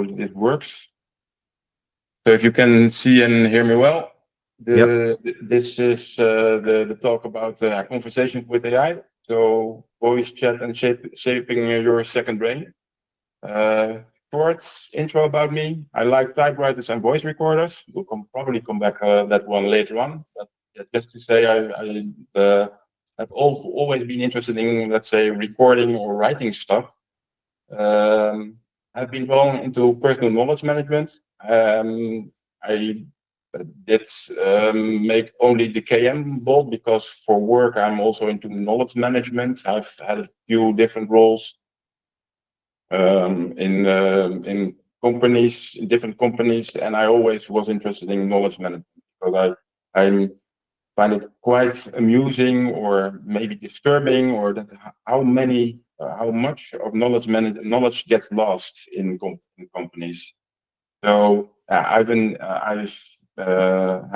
it works. So if you can see and hear me well, Yep. this is the talk about conversations with AI. So voice chat and shaping your second brain. Uh, Short intro about me. I like typewriters and voice recorders. We'll probably come back that one later on. But just to say, have always been interested in, let's say, recording or writing stuff. Um, I've been drawn into personal knowledge management. I did make only the KM bold because for work I'm also into knowledge management. I've had a few different roles in companies, in different companies, and I always was interested in knowledge management because I find it quite amusing or maybe disturbing, or that how much of knowledge gets lost in companies. So I've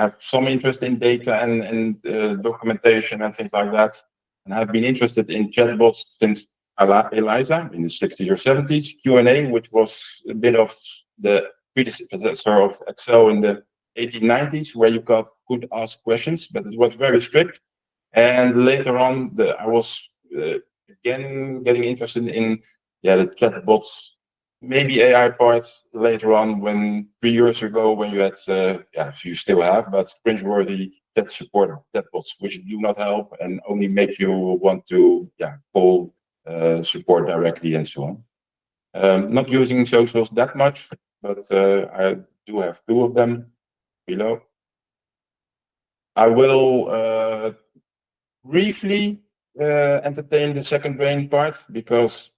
have some interest in data and documentation and things like that, and I've been interested in chatbots since Eliza in the 60s or 70s, Q&A, which was a bit of the predecessor of Excel in the 1890s, where you could ask questions, but it was very strict. And later on, I was again getting interested in the chatbots, maybe AI part later on. When 3 years ago, when you had you still have, but cringeworthy chat support chatbots, which do not help and only make you want to call support directly and so on. Not using socials that much, but I do have two of them below. I will briefly entertain the second brain part because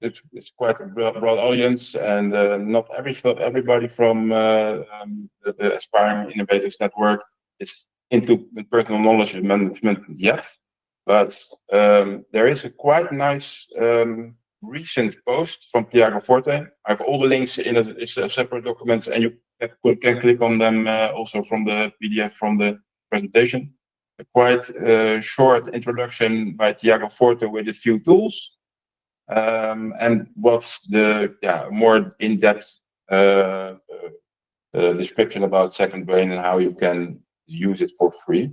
it's quite a broad audience, and not everybody from the Aspiring Innovators Network is into personal knowledge management yet. But there is a quite nice recent post from Tiago Forte. I have all the links in a separate document, and you can click on them also from the PDF from the presentation. A quite short introduction by Tiago Forte with a few tools, and what's the more in-depth description about Second Brain and how you can use it for free.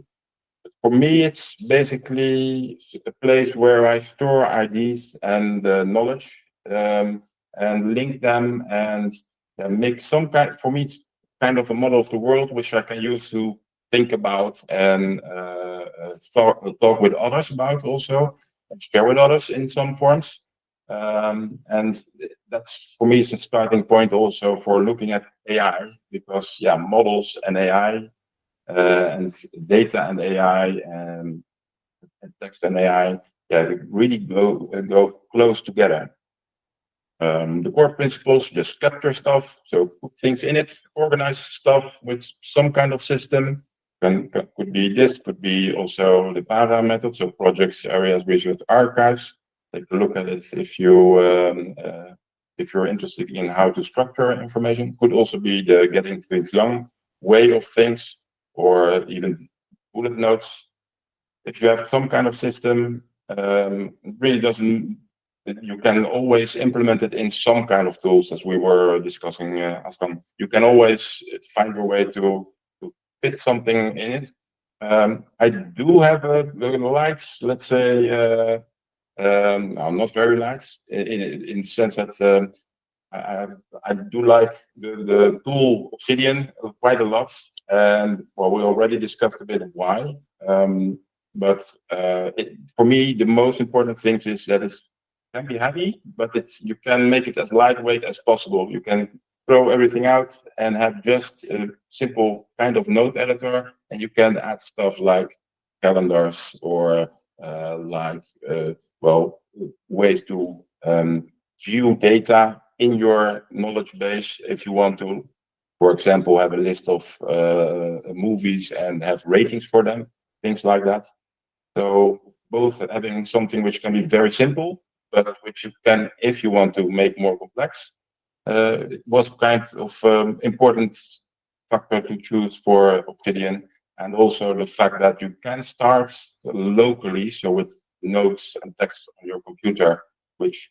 But for me, it's basically a place where I store ideas and knowledge, and link them and make some kind. For me, it's kind of a model of the world which I can use to think about and talk with others about also, and share with others in some forms. And that's for me is a starting point also for looking at AI, because models and AI and data and AI and text and AI, they really go close together. The core principles just capture stuff, so put things in it, organize stuff with some kind of system. Could be this, could be also the para method, so projects, areas, research, archives. Take a look at it if you're interested in how to structure information. Could also be the getting things long way of things, or even bullet notes. If you have some kind of system, it really doesn't. You can always implement it in some kind of tools, as we were discussing, Askan. You can always find your way to fit something in it. I do have a light, let's say, no, not very light, in the sense that I, I do like the tool Obsidian quite a lot, and well, we already discussed a bit of why. But for me, the most important thing is that it can be heavy, but you can make it as lightweight as possible. You can throw everything out and have just a simple kind of note editor, and you can add stuff like calendars or like ways to view data in your knowledge base. If you want to, for example, have a list of movies and have ratings for them, things like that. So both having something which can be very simple, but which you can, if you want to make more complex, it was kind of important factor to choose for Obsidian, and also the fact that you can start locally, so with notes and text on your computer, which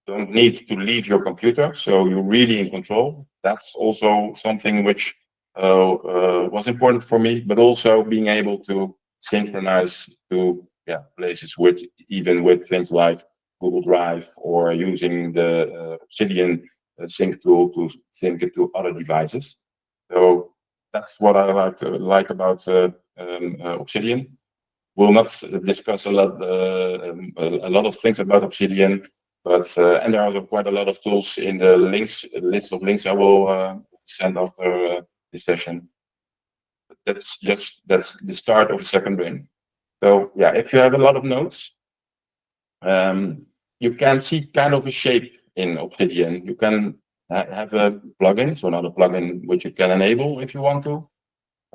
don't need to leave your computer, so you're really in control. That's also something which was important for me, but also being able to synchronize to places with even with things like Google Drive or using the Obsidian sync tool to sync it to other devices. So that's what I like about Obsidian. We'll not discuss a lot of things about Obsidian, but and there are quite a lot of tools in the list of links I will send after this session. But that's the start of the second brain. So yeah, if you have a lot of nodes, you can see kind of a shape in Obsidian. You can have a plugin, so another plugin which you can enable if you want to.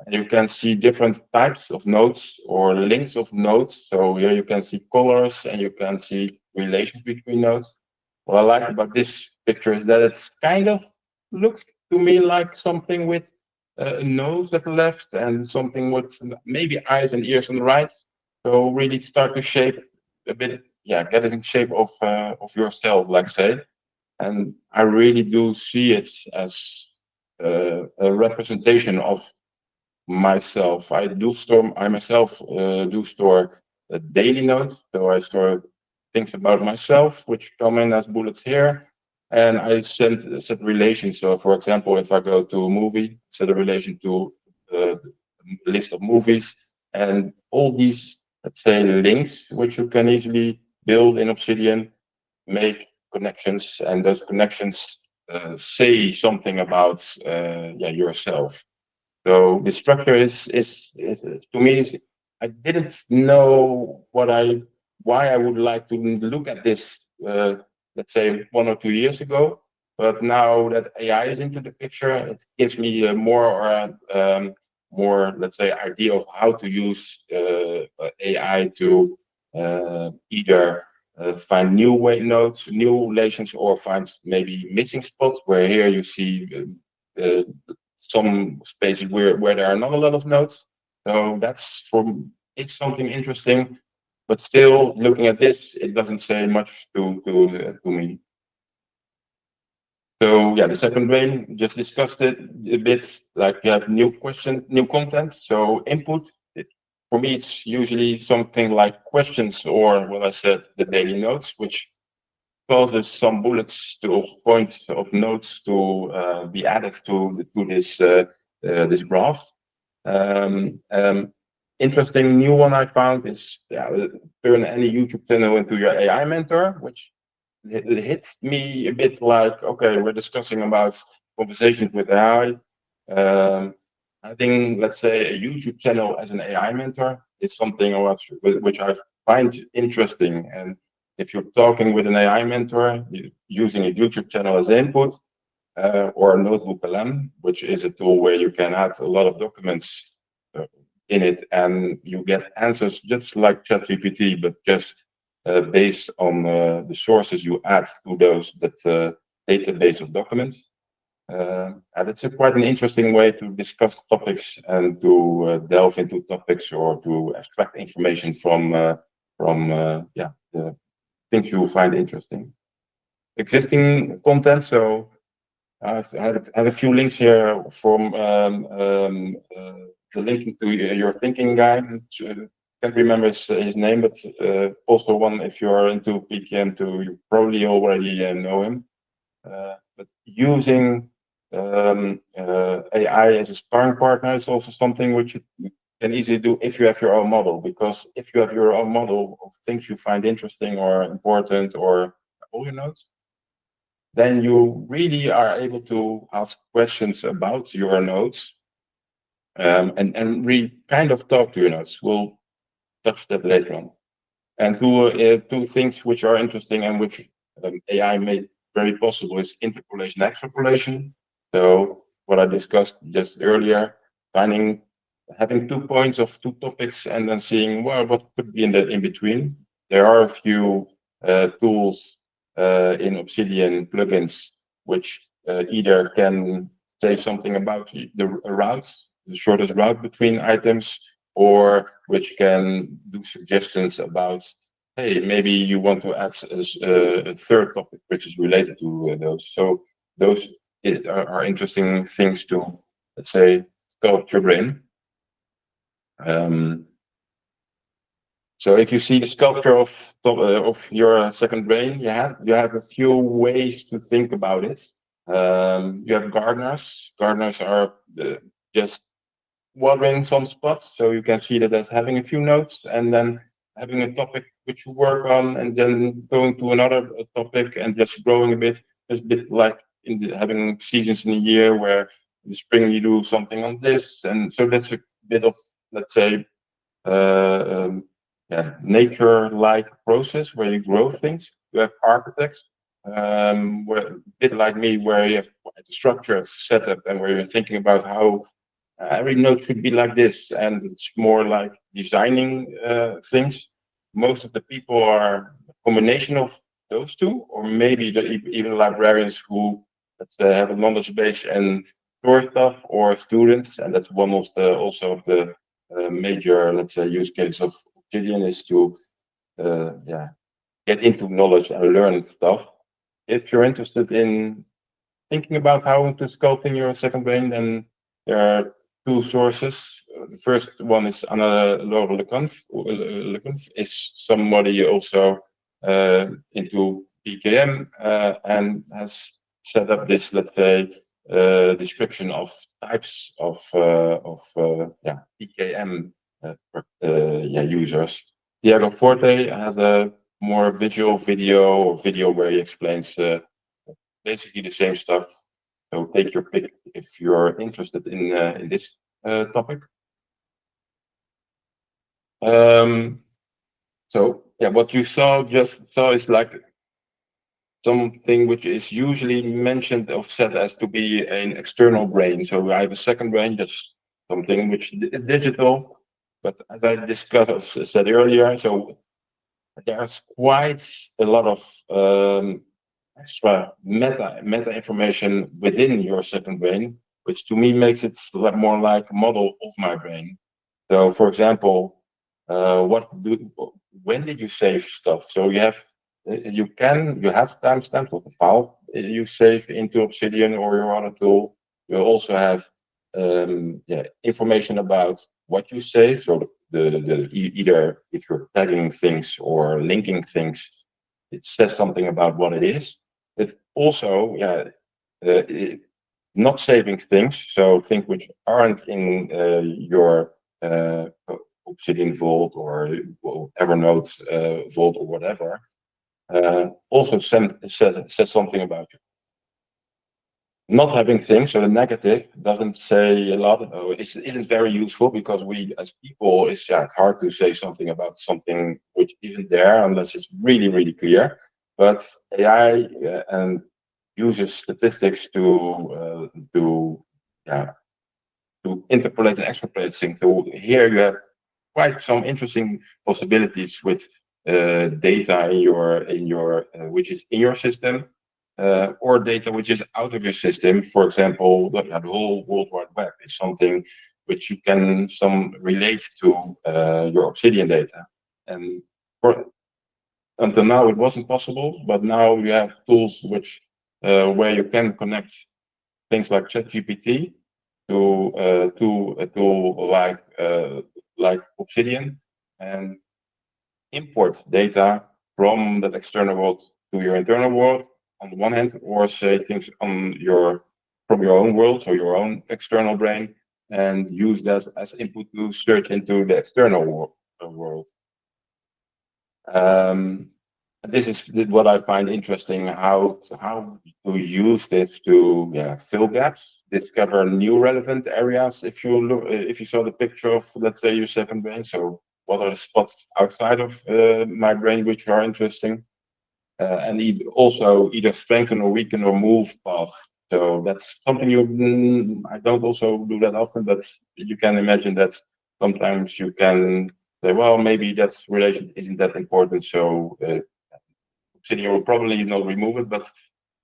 You can see different types of nodes or links of nodes. So here you can see colors and you can see relations between nodes. What I like about this picture is that it's kind of looks to me like something with a nose at the left and something with maybe eyes and ears on the right. So really start to shape a bit, getting shape of yourself, like say. And I really do see it as a representation of myself. I myself do store daily notes. So I store things about myself, which come in as bullets here. And I set relations. So for example, if I go to a movie, set a relation to a list of movies and all these, let's say, links, which you can easily build in Obsidian, make connections, and those connections say something about yourself. So the structure is to me, I didn't know why I would like to look at this, let's say 1 or 2 years ago. But now that AI is into the picture, it gives me more, let's say, idea of how to use AI to either find new nodes, new relations, or find maybe missing spots where here you see uh, some spaces where there are not a lot of nodes. So it's something interesting, but still looking at this, it doesn't say much to me. So yeah, the second brain, just discussed it a bit, like you have new content. So input, for me, it's usually something like questions or what I said, the daily notes, which causes some bullets to point of notes to be added to this graph. Interesting new one I found is turn any YouTube channel into your AI mentor, which it hits me a bit like, okay, we're discussing about conversations with AI. I think, let's say, a YouTube channel as an AI mentor is something which I find interesting. And if you're talking with an AI mentor, using a YouTube channel as input, or a notebook LM, which is a tool where you can add a lot of documents in it, and you get answers just like ChatGPT, but just based on the sources you add to that database of documents. And it's quite an interesting way to discuss topics and to delve into topics or to extract information from the things you find interesting. Existing content, so I have a few links here from the linking to your thinking guy. Can't remember his name, but also one if you're into PKM, you probably already know him. But using AI as a sparring partner is also something which you can easily do if you have your own model. Because if you have your own model of things you find interesting or important or all your notes, then you really are able to ask questions about your notes and really kind of talk to your notes. We'll touch that later on. And two things which are interesting and which AI made very possible is interpolation, extrapolation. So what I discussed just earlier, having 2 points of 2 topics and then seeing what could be in between. There are a few tools in Obsidian plugins which either can say something about the routes, the shortest route between items, or which can do suggestions about hey, maybe you want to add a third topic which is related to those. So those are interesting things to, let's say, sculpt your brain. Um, so if you see the sculpture of your second brain, you have a few ways to think about it. You have gardeners. Gardeners are just watering some spots, so you can see that as having a few notes and then having a topic which you work on, and then going to another topic and just growing a bit. It's a bit like having seasons in a year where in the spring you do something on this, and so that's a bit of, let's say, uh, um, yeah, nature-like process where you grow things. You have architects, where a bit like me, where you have quite a structure set up and where you're thinking about how every note should be like this, and it's more like designing things. Most of the people are a combination of those two, or maybe even librarians who, let's say, have a knowledge base and store stuff, or students, and that's one of the also of the major, let's say, use cases of Obsidian is to yeah, get into knowledge and learn stuff. If you're interested in thinking about how to sculpting your second brain, then there are two sources. The first one is Anna Laure Leconf. Leconf is somebody also into PKM and has set up this, let's say, description of types of yeah, PKM yeah, users. Diego Forte has a more visual video where he explains basically the same stuff. So take your pick if you're interested in this topic. Um, so yeah, what you just saw is like something which is usually mentioned or said as to be an external brain. So I have a second brain, that's something which is digital. But as I discussed said earlier, so there's quite a lot of extra meta information within your second brain, which to me makes it more like a model of my brain. So, for example, what do when did you save stuff? So you have timestamps of the file you save into Obsidian or your other tool. You also have yeah, information about what you save. So either if you're tagging things or linking things, it says something about what it is. But also, yeah, it, not saving things, so things which aren't in your Obsidian Vault or Evernote Vault or whatever, also says something about you. Not having things, so the negative doesn't say a lot. Isn't very useful because we, as people, it's yeah, hard to say something about something which isn't there unless it's really, really clear. But AI and uses statistics to yeah, to interpolate and extrapolate things. So here you have quite some interesting possibilities with data in your which is in your system, or data which is out of your system. For example, the whole World Wide Web is something which you can some relate to your Obsidian data. And for, until now it wasn't possible, but now you have tools which where you can connect things like ChatGPT to a tool like Obsidian and import data from that external world to your internal world on the one hand, or say things on your from your own world, so your own external brain, and use that as input to search into the external world. Um, this is what I find interesting, how to use this to yeah, fill gaps, discover new relevant areas. If you saw the picture of, let's say, your second brain, so what are the spots outside of my brain which are interesting, and also either strengthen or weaken or move paths. So that's something I don't also do that often, but you can imagine that sometimes you can say, well, maybe that relation isn't that important, so Obsidian will probably not remove it, but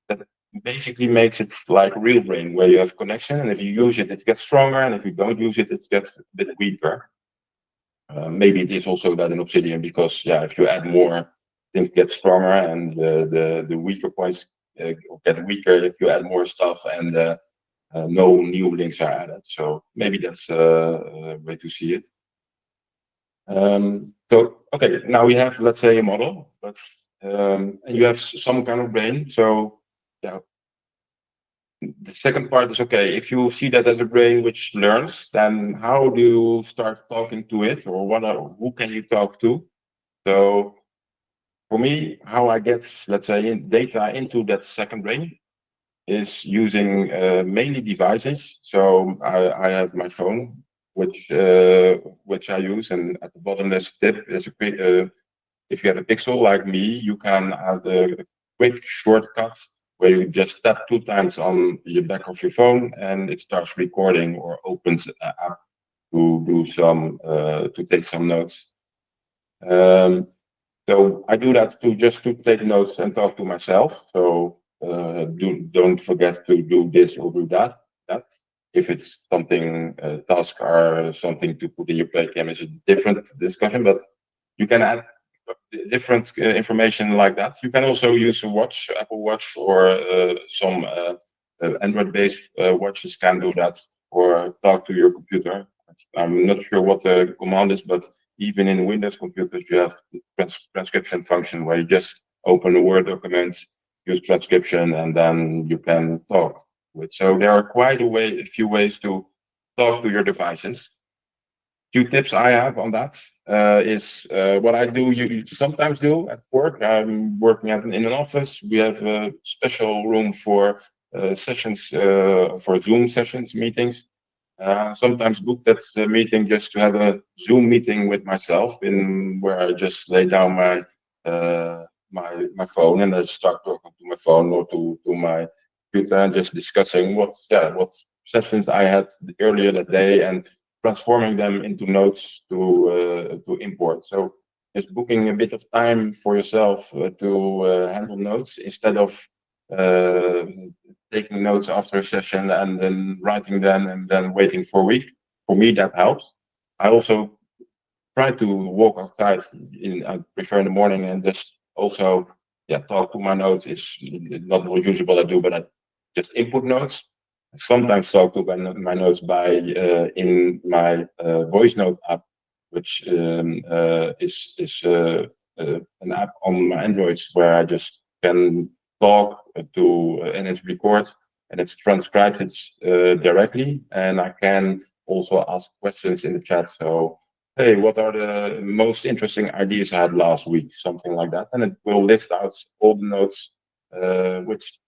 that basically makes it like real brain, where you have connection, and if you use it, it gets stronger, and if you don't use it, it gets a bit weaker. Maybe it is also that in Obsidian because yeah, if you add more, things get stronger, and the weaker points get weaker if you add more stuff, and no new links are added. So maybe that's a way to see it. So okay, now we have, let's say, a model, but and you have some kind of brain. So yeah, the second part is okay. If you see that as a brain which learns, then how do you start talking to it, or who can you talk to? So for me, how I get, let's say, data into that second brain is using mainly devices. So I have my phone, which I use, and at the bottom there's a tip. There's a quick, if you have a Pixel like me, you can add a quick shortcut where you just tap 2 times on the back of your phone, and it starts recording or opens an app to do some to take some notes. Um, so I do that to just to take notes and talk to myself. So don't forget to do this or do that. That if it's something task or something to put in your play game is a different discussion. But you can add different information like that. You can also use a watch, Apple Watch, or some Android-based watches can do that, or talk to your computer. I'm not sure what the command is, but even in Windows computers, you have the transcription function where you just open a Word document, use transcription, and then you can talk with. So there are quite a few ways to talk to your devices. Few tips I have on that is what I do. You sometimes do at work. I'm working in an office. We have a special room for sessions, for Zoom sessions, meetings. Sometimes book that meeting just to have a Zoom meeting with myself, in where I just lay down my phone and I start talking to my phone or to my computer and just discussing what sessions I had earlier that day and transforming them into notes to import. So just booking a bit of time for yourself to handle notes instead of uh, taking notes after a session and then writing them and then waiting for a week. For me, that helps. I also try to walk outside. I prefer in the morning and just also talk to my notes. Is not what usual I do, but I just input notes. I sometimes talk to my notes by in my voice note app, which is an app on my Androids where I just can talk to and it's record and it's transcribed it directly, and I can also ask questions in the chat. So hey, what are the most interesting ideas I had last week? Something like that. And it will list out all the notes, which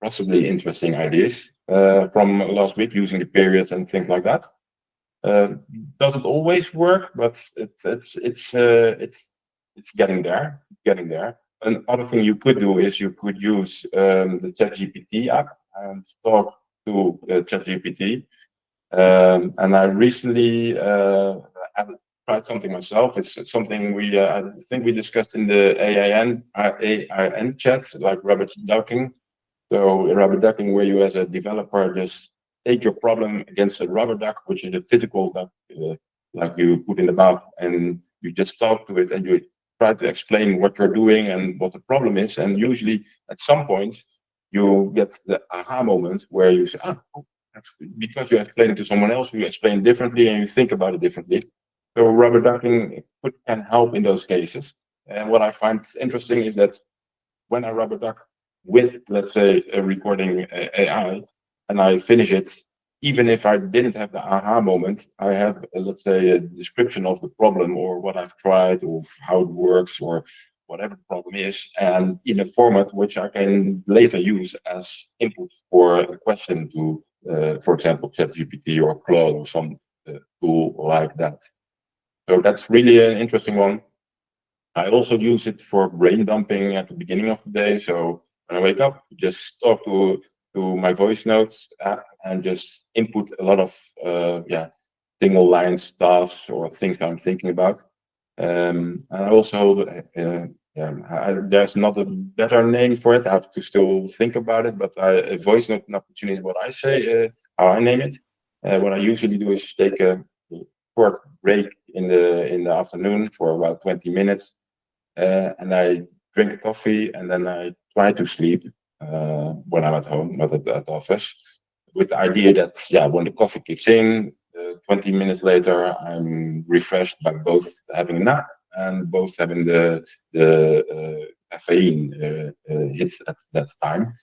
possibly interesting ideas from last week using the periods and things like that. Uh, doesn't always work, but it's getting there. It's getting there. Another thing you could do is you could use the ChatGPT app and talk to ChatGPT. And I recently have tried something myself. It's something I think we discussed in the AIN chat, like rubber ducking. So rubber ducking, where you as a developer just take your problem against a rubber duck, which is a physical duck, like you put in the bath, and you just talk to it and you try to explain what you're doing and what the problem is. And usually at some point you get the aha moment where you say, because you explain it to someone else, you explain it differently and you think about it differently. So rubber ducking can help in those cases. And what I find interesting is that when I rubber duck with, let's say, a recording AI, and I finish it, even if I didn't have the aha moment, I have, let's say, a description of the problem or what I've tried or how it works or whatever the problem is, and in a format which I can later use as input for a question to, for example, ChatGPT or Claude or some tool like that. So that's really an interesting one. I also use it for brain dumping at the beginning of the day. So when I wake up, just talk to my voice notes app and just input a lot of single line stuff or things I'm thinking about. And I also there's not a better name for it. I have to still think about it, but a voice note opportunity is what I say, how I name it. What I usually do is take short break in the afternoon for about 20 minutes, and I drink a coffee, and then I try to sleep when I'm at home, not at the office, with the idea that when the coffee kicks in, 20 minutes later, I'm refreshed by both having a nap and both having the caffeine hits at that time.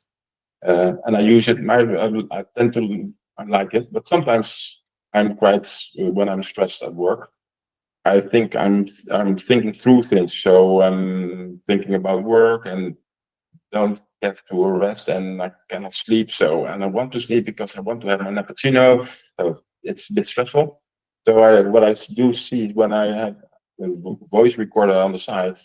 And I use it. I tend to I like it, but sometimes I'm quite when I'm stressed at work. I think I'm thinking through things, so I'm thinking about work and don't get to a rest, and I cannot sleep. So, and I want to sleep because I want to have my cappuccino. So it's a bit stressful. So what I do see when I have a voice recorder on the side,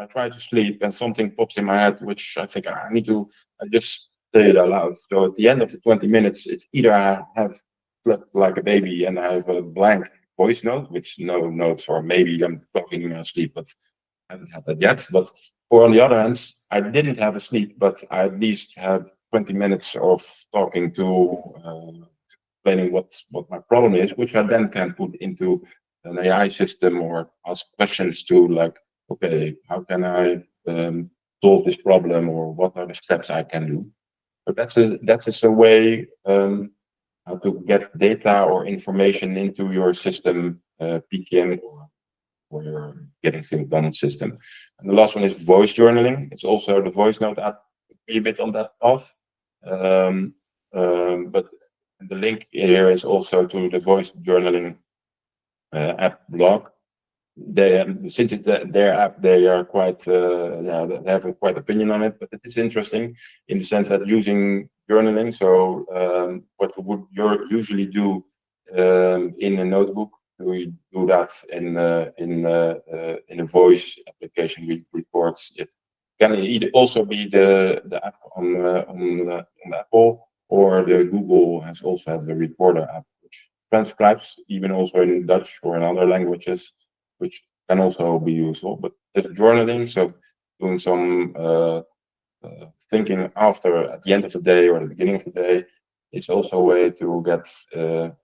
I try to sleep and something pops in my head, which I think I need to. I just say it out loud. So at the end of the 20 minutes, it's either I have slept like a baby and I have a blank voice note, which no notes, or maybe I'm talking in my sleep, but I haven't had that yet. But or on the other hand, I didn't have a sleep, but I at least had 20 minutes of talking to explaining what my problem is, which I then can put into an AI system or ask questions to, like, okay, how can I solve this problem, or what are the steps I can do? So that's a way how to get data or information into your system, PKM, or your getting things done system. And the last one is voice journaling. It's also the voice note app, be a bit on that path. Um, but the link here is also to the voice journaling app blog. They since it's their app, they are quite they have a quite opinion on it. But it is interesting in the sense that using journaling. So what would you usually do in a notebook? We do that in a voice application. We records it. Can either also be the app on Apple, or the Google has also has the recorder app, which transcribes even also in Dutch or in other languages, which can also be useful. But just journaling, so doing some thinking after at the end of the day or the beginning of the day, is also a way to get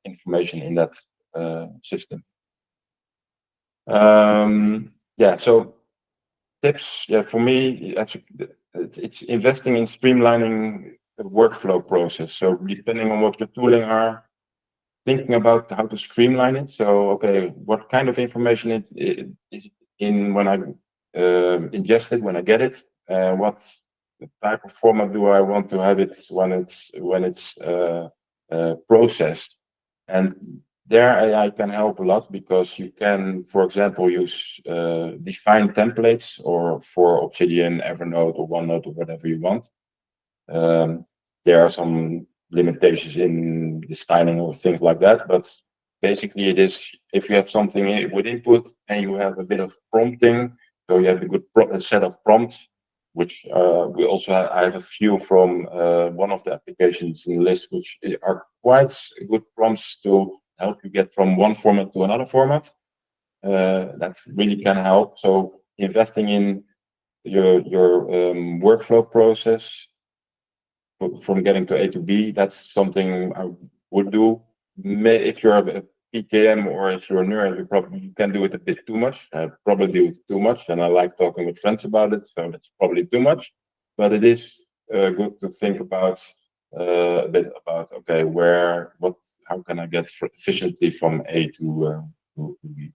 information in that system. So tips, for me, actually, it's investing in streamlining the workflow process. So depending on what the tooling are, thinking about how to streamline it. So, okay, what kind of information it is in when I ingest it, when I get it, what type of format do I want to have it when it's processed, and there AI can help a lot, because you can, for example, use define templates, or for Obsidian, Evernote, or OneNote, or whatever you want. There are some limitations in the styling or things like that, but basically it is, if you have something with input and you have a bit of prompting, so you have a good set of prompts, which we also have, I have a few from one of the applications in the list, which are quite good prompts to help you get from one format to another format. That really can help. So investing in your workflow process from getting to A to B, that's something I would do. If you're a PKM or if you're a nerd, you can do it a bit too much. I probably do it too much, and I like talking with friends about it, so that's probably too much. But it is good to think about a bit about, okay, how can I get efficiently from A to B.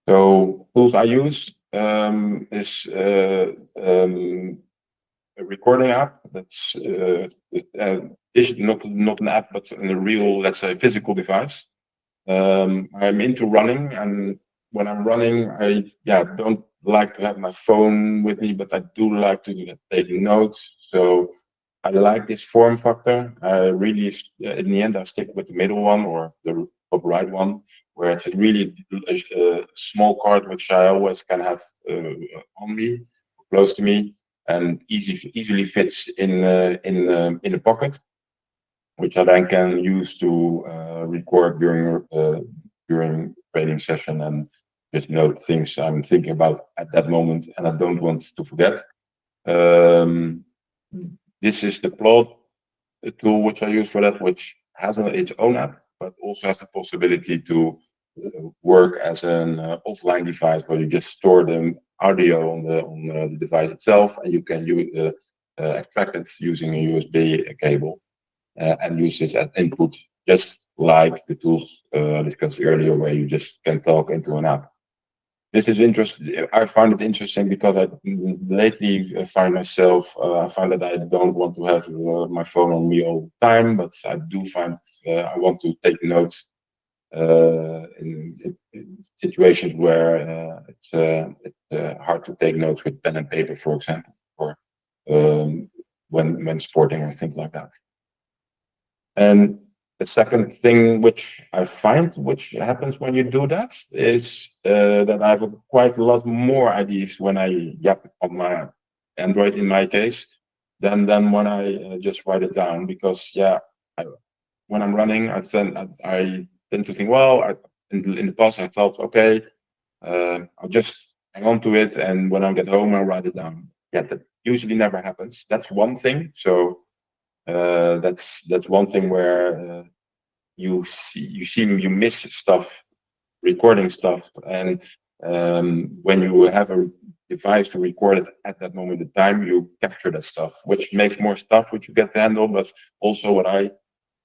So tools I use is a recording app that's is not an app, but a real, let's say, physical device. I'm into running, and when I'm running, I don't like to have my phone with me, but I do like to take notes. So I like this form factor. I really, in the end, I stick with the middle one, or the top right one, where it's really a small card, which I always can have on me, close to me, and easily fits in a pocket, which I then can use to record during training session, and just note things I'm thinking about at that moment and I don't want to forget. This is the plot tool which I use for that, which has its own app, but also has the possibility to work as an offline device where you just store the audio on the device itself, and you can extract it using a USB cable and use this as input, just like the tools discussed earlier, where you just can talk into an app. This is interesting. I find it interesting because I lately find myself. I find that I don't want to have my phone on me all the time, but I do find I want to take notes in situations where it's hard to take notes with pen and paper, for example, or when sporting or things like that. And the second thing which I find which happens when you do that is that I have quite a lot more ideas when I yap on my Android in my case than when I just write it down, because I, when I'm running I tend to think, well, in the past I thought, okay, I'll just hang on to it, and when I get home I'll write it down. Yeah, that usually never happens. That's one thing. So that's one thing where you miss stuff, recording stuff, and when you have a device to record it at that moment in time, you capture that stuff, which makes more stuff which you get to handle. But also, what I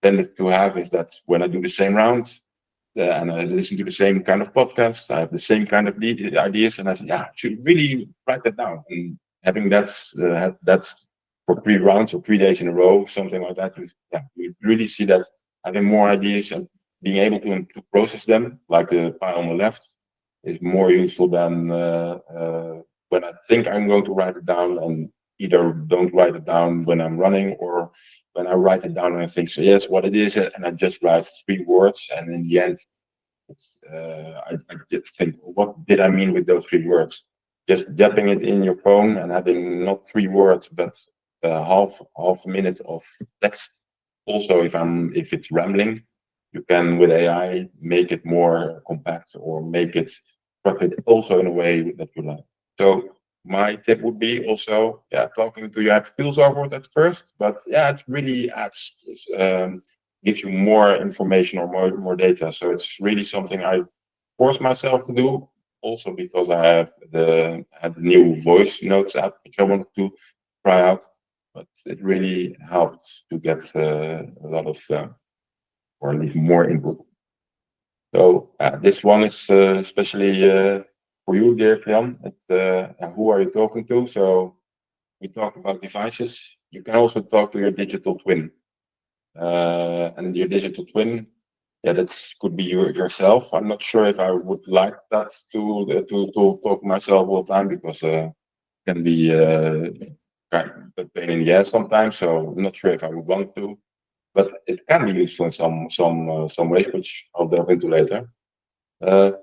tended to have is that when I do the same rounds, and I listen to the same kind of podcast, I have the same kind of ideas, and I said, yeah, I should really write that down. And having that for 3 rounds or 3 days in a row, something like that, you really see that having more ideas and being able to process them, like the pie on the left, is more useful than when I think I'm going to write it down and either don't write it down when I'm running, or when I write it down and I think, so yes, what it is, and I just write 3 words, and in the end, I just think, what did I mean with those 3 words? Just jabbing it in your phone and having not 3 words, but half a minute of text. Also, if it's rambling, you can with AI make it more compact, or make it structure it also in a way that you like. So my tip would be also, talking to your app feels awkward at first, but it really gives you more information or more data. So it's really something I force myself to do. Also because I had the new voice notes app which I wanted to try out, but it really helps to get a lot of or at least more input. So this one is especially for you, dear Jan. Who are you talking to? So we talk about devices. You can also talk to your digital twin, and your digital twin. Yeah, could be yourself. I'm not sure if I would like that to talk to myself all the time, because it can be kind of a pain in the ass sometimes. So I'm not sure if I would want to, but it can be useful in some ways, which I'll delve into later. Uh,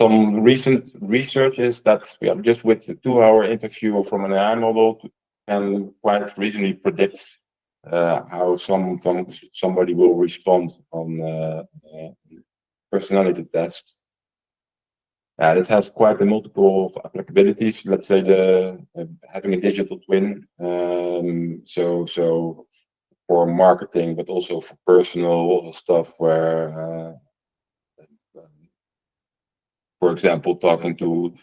some recent research is that we are just with the 2-hour interview from an AI model can quite reasonably predict how somebody will respond on personality tests. This has quite a multiple of applicabilities. Let's say the having a digital twin. So for marketing, but also for personal stuff, where for example, talking to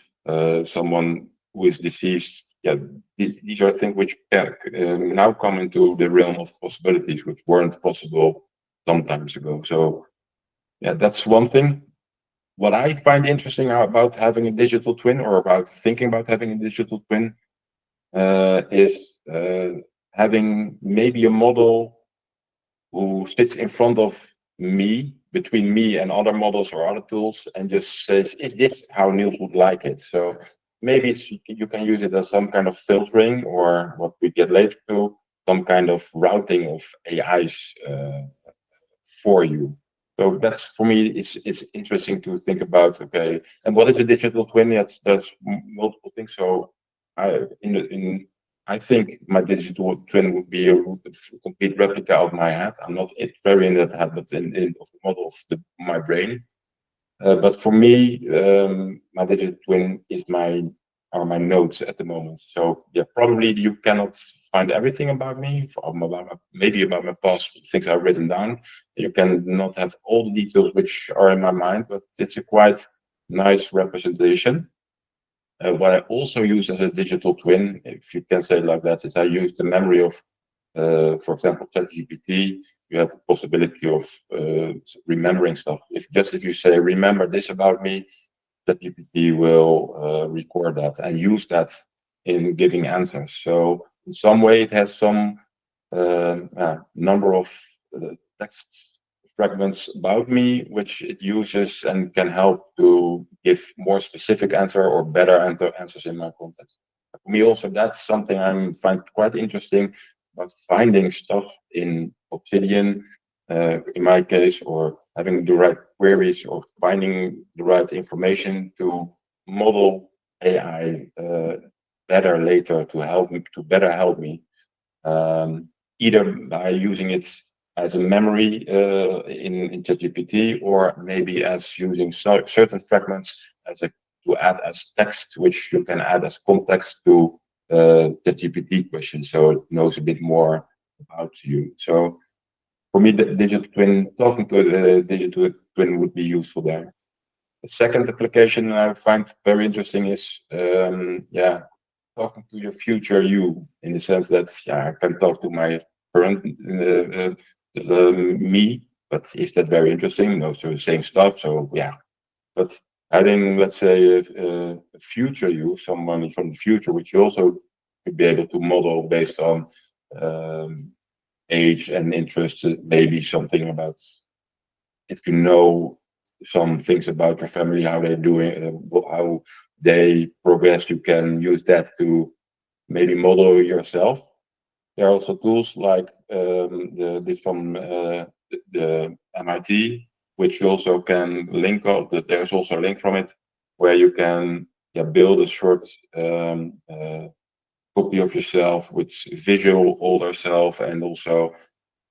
someone who is deceased. Yeah, these are things which can now come into the realm of possibilities, which weren't possible some times ago. So, that's one thing. What I find interesting about having a digital twin, or about thinking about having a digital twin, is having maybe a model who sits in front of me, between me and other models or other tools, and just says, is this how Niels would like it? So maybe you can use it as some kind of filtering, or what we get later to, some kind of routing of AIs for you. So that's, for me, it's interesting to think about. Okay, and what is a digital twin? That's multiple things. So I think my digital twin would be a complete replica of my head. I'm not very in that head, but in of the model of my brain. But for me, my digital twin are my notes at the moment. So probably you cannot find everything about me, maybe about my past things I've written down. You can not have all the details which are in my mind, but it's a quite nice representation. What I also use as a digital twin, if you can say it like that, is I use the memory of, for example, ChatGPT. You have the possibility of remembering stuff. If you say, remember this about me, ChatGPT will record that and use that in giving answers. So in some way, it has some number of text fragments about me, which it uses and can help to give more specific answer or better answers in my context. For me, also, that's something I find quite interesting about finding stuff in Obsidian, in my case, or having the right queries or finding the right information to model AI better later to help me to better help me, either by using it as a memory in ChatGPT, or maybe as using certain fragments to add as text, which you can add as context to the GPT question, so it knows a bit more about you. So for me, the digital twin, talking to the digital twin would be useful there. The second application I find very interesting is, talking to your future you, in the sense that, I can talk to my current me, but is that very interesting? No, so the same stuff. So yeah, but having, let's say, a future you, someone from the future, which you also could be able to model based on um, age and interest, maybe something about, if you know some things about your family, how they're doing, how they progress, you can use that to maybe model yourself. There are also tools like this from the MIT, which you also can link up. That there's also a link from it where you can, build a short copy of yourself with visual older self, and also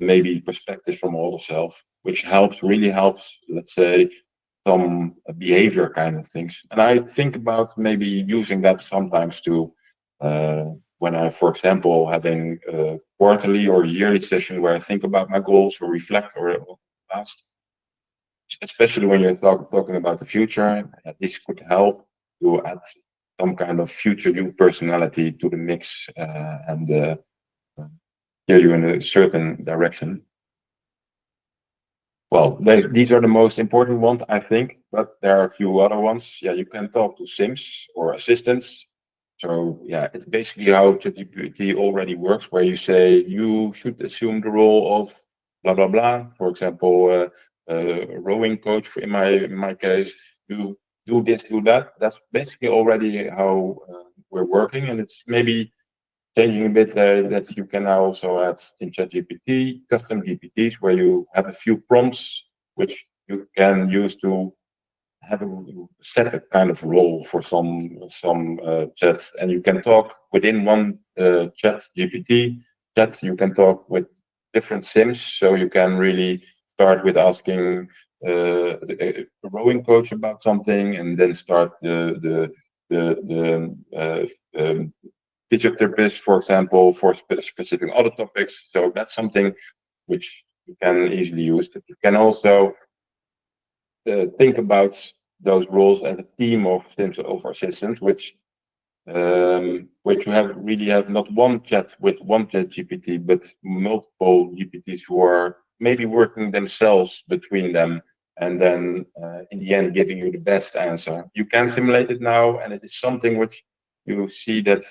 maybe perspectives from older self, which really helps, let's say, some behavior kind of things. And I think about maybe using that sometimes to, when I, for example, having a quarterly or yearly session where I think about my goals or reflect or past, especially when you're talking about the future. This could help to add some kind of future you personality to the mix, and steer you in a certain direction. Well, these are the most important ones, I think, but there are a few other ones. Yeah, you can talk to Sims or assistants. So yeah, it's basically how ChatGPT already works, where you say you should assume the role of blah blah blah. For example, a rowing coach. In my case, you do this, do that. That's basically already how we're working, and it's maybe changing a bit, that you can now also add in ChatGPT custom GPTs, where you have a few prompts which you can use to have a set a kind of role for some chat, and you can talk within one chat GPT chat. You can talk with different sims, so you can really start with asking a rowing coach about something, and then start the physiotherapist, for example, for specific other topics. So that's something which you can easily use. But you can also think about those roles as a team of sims over systems, which you have not one chat with one chat GPT, but multiple GPTs who are maybe working themselves between them, and then in the end giving you the best answer. You can simulate it now, and it is something which you see that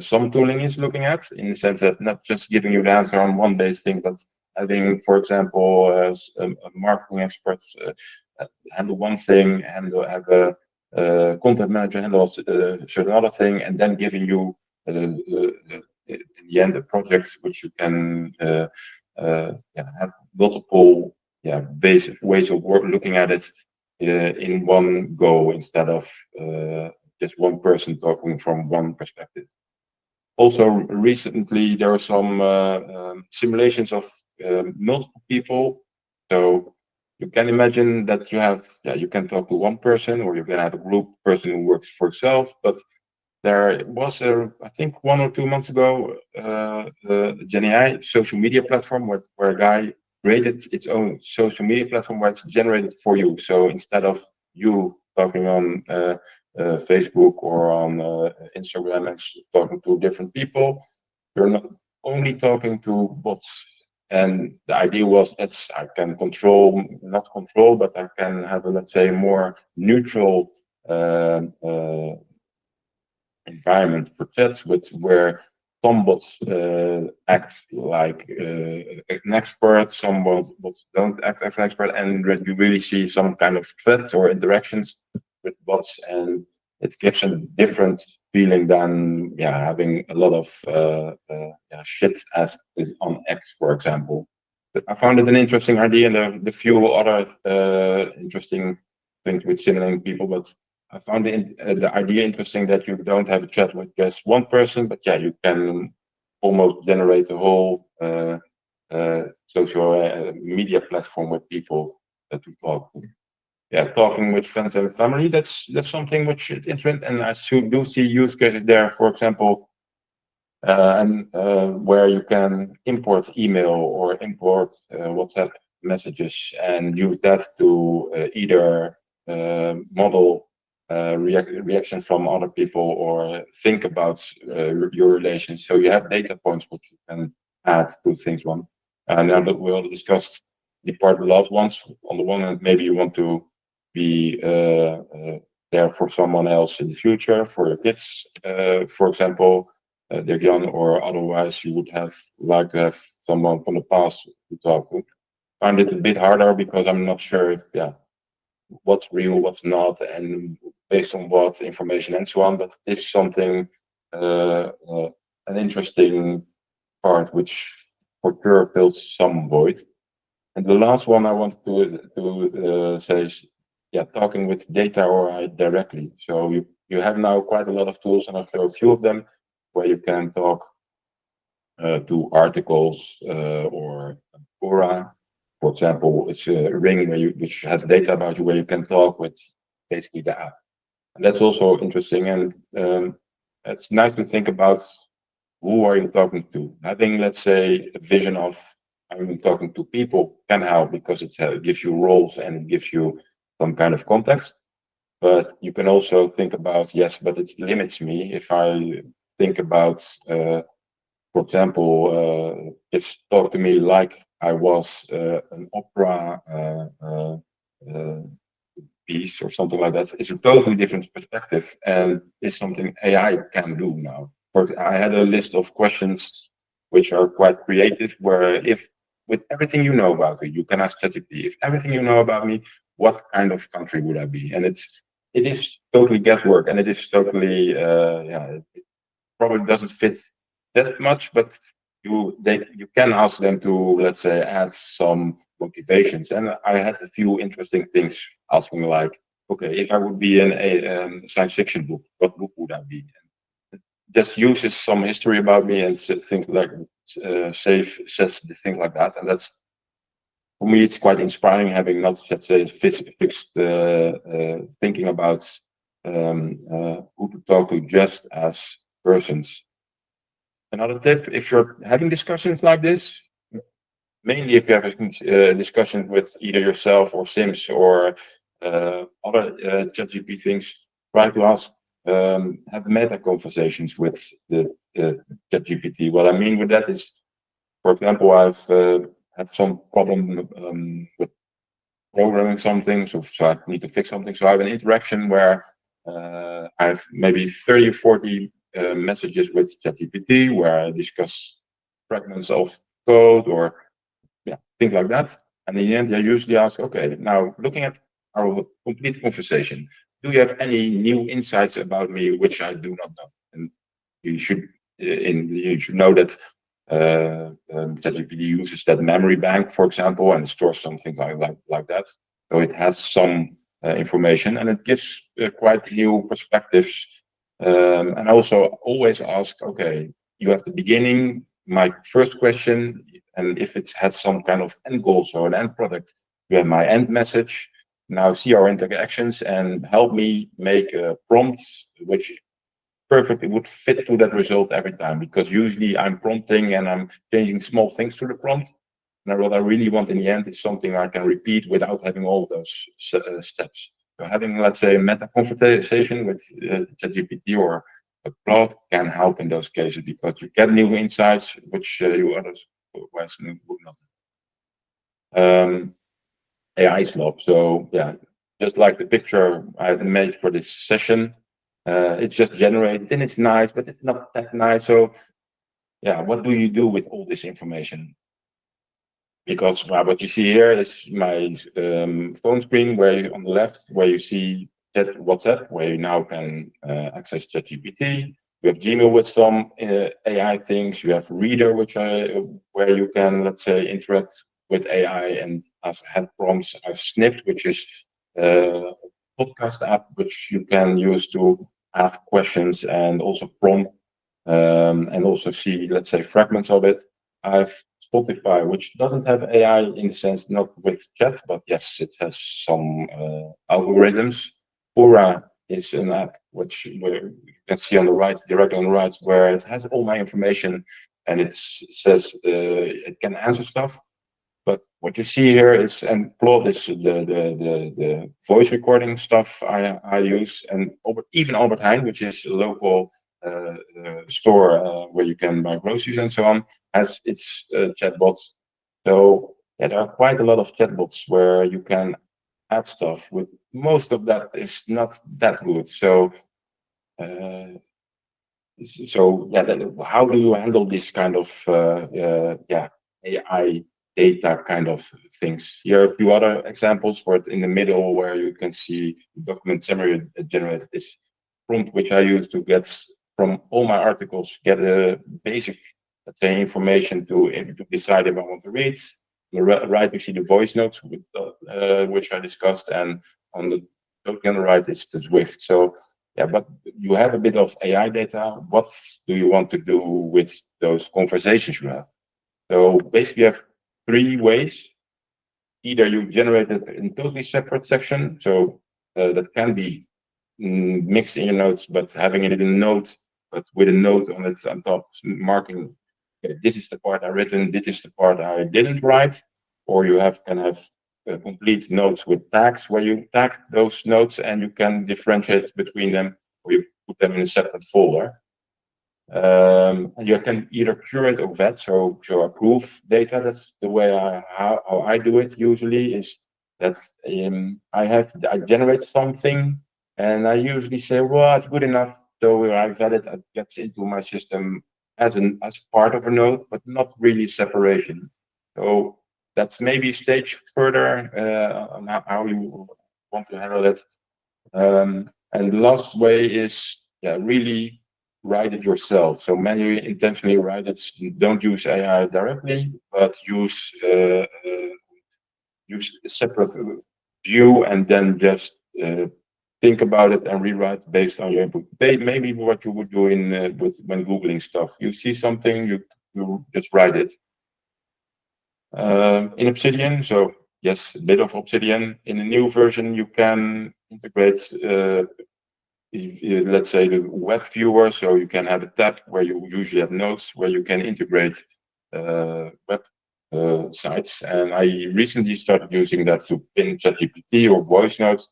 some tooling is looking at, in the sense that not just giving you the answer on one base thing, but having, for example, a marketing expert handle one thing, and have a content manager handles a certain other thing, and then giving you in the end a project which you can have multiple ways of looking at it in one go, instead of just one person talking from one perspective. Also, recently there were some simulations of multiple people. So you can imagine that you can talk to one person, or you can have a group person who works for itself, but There was I think 1 or 2 months ago, GenAI social media platform where a guy created its own social media platform where it's generated for you. So instead of you talking on Facebook or on Instagram and talking to different people, you're not only talking to bots. And the idea was that I can control, not control, but I can have a, let's say, more neutral uh, uh, environment for chats, with where some bots act like an expert, some bots don't act as an expert, and that you really see some kind of threats or interactions with bots, and it gives a different feeling than having a lot of shit as is on X, for example. But I found it an interesting idea, and the few other interesting things with simulating people, but I found the idea interesting that you don't have a chat with just one person, but you can almost generate a whole social media platform with people to talk to. Yeah, talking with friends and family, that's something which is interesting, and I do see use cases there, for example, and where you can import email or import WhatsApp messages and use that to either model reaction from other people or think about your relations. So you have data points which you can add to things. One, and now that we already discussed the part of loved ones. On the one hand, maybe you want to be there for someone else in the future, for your kids, for example. They're young, or otherwise you would have like to have someone from the past to talk to. Find it a bit harder because I'm not sure if what's real, what's not, and based on what information and so on. But it's something an interesting part which for sure fills some void. And the last one I wanted to say is talking with data or AI directly. So you have now quite a lot of tools, and I'll show a few of them where you can talk to articles or Quora. For example, it's a ring which has data about you where you can talk with basically the app. And that's also interesting. And it's nice to think about who are you talking to. Having, let's say, a vision of I'm talking to people can help because it gives you roles and it gives you some kind of context. But you can also think about, yes, but it limits me if I think about for example, just talk to me like I was an opera piece or something like that. It's a totally different perspective, and it's something AI can do now. I had a list of questions which are quite creative, where if with everything you know about me, you can ask ChatGPT, if everything you know about me, what kind of country would I be? And it is totally guesswork, and it is totally probably doesn't fit that much, but you can ask them to, let's say, add some motivations. And I had a few interesting things asking, like, okay, if I would be in a science fiction book, what book would I be? And just uses some history about me and things like says the things like that, and that's for me it's quite inspiring, having not, let's say, fixed thinking about who to talk to just as persons. Another tip, if you're having discussions like this, mainly if you're having discussions with either yourself or Sims or other ChatGPT things, try to ask, have meta conversations with the ChatGPT. What I mean with that is, for example, I've had some problem with programming something, so I need to fix something. So I have an interaction where I have maybe 30 or 40 messages with ChatGPT where I discuss fragments of code or things like that. And in the end, I usually ask, okay, now looking at our complete conversation, do you have any new insights about me which I do not know? And you should you should know that ChatGPT uses that memory bank, for example, and stores some things like that. So it has some information, and it gives quite new perspectives. And I also always ask, okay, you have the beginning, my first question, and if it has some kind of end goal, so an end product, you have my end message. Now see our interactions and help me make prompts which perfect. It would fit to that result every time, because usually I'm prompting and I'm changing small things to the prompt. And what I really want in the end is something I can repeat without having all those steps. So having, let's say, a meta conversation with ChatGPT or a plot can help in those cases, because you get new insights which you otherwise would not. AI is lab. So yeah, just like the picture I made for this session, it's just generated and it's nice, but it's not that nice. So yeah, what do you do with all this information? Because what you see here is my phone screen, on the left, where you see WhatsApp, where you now can access ChatGPT. You have Gmail with some AI things. You have Reader, where you can, let's say, interact with AI and as head prompts. I've Snipped, which is a podcast app which you can use to ask questions and also prompt, and also see, let's say, fragments of it. I've Spotify, which doesn't have AI in the sense, not with chat, but yes, it has some algorithms. Aura is an app where you can see on the right, directly on the right, where it has all my information, and it says it can answer stuff. But what you see here is, and Claude is the voice recording stuff I use, and even Albert Heijn, which is a local store where you can buy groceries and so on, has its chatbots. So yeah, there are quite a lot of chatbots where you can add stuff. With most of that is not that good. Uh, so yeah, how do you handle this kind of yeah, AI data kind of things? Here are a few other examples for it in the middle, where you can see document summary generated this prompt, which I use to get from all my articles, get a basic, let's say, information to decide if I want to read. On the right, you see the voice notes, which I discussed, and on the totally on the right is the Swift. So yeah, but you have a bit of AI data. What do you want to do with those conversations you have? So basically, you have three ways. Either you generate it in totally separate section, so that can be mixed in your notes, but having it in a note, but with a note on it on top, marking, okay, this is the part I written, this is the part I didn't write. Or you can have complete notes with tags, where you tag those notes and you can differentiate between them, or you put them in a separate folder. And you can either curate or vet, so approve data. That's the way how I do it usually, is that I generate something and I usually say, well, it's good enough. So I vet it, it gets into my system as part of a node, but not really separation. So that's maybe a stage further on how you want to handle it. And the last way is, yeah, really write it yourself. So manually, intentionally write it. Don't use AI directly, but use a separate view, and then just think about it and rewrite based on your input. Maybe what you would do when Googling stuff. You see something, you just write it. In Obsidian, so yes, a bit of Obsidian. In a new version, you can integrate let's say, the web viewer, so you can have a tab where you usually have notes, where you can integrate web sites. And I recently started using that to pin ChatGPT or voice notes,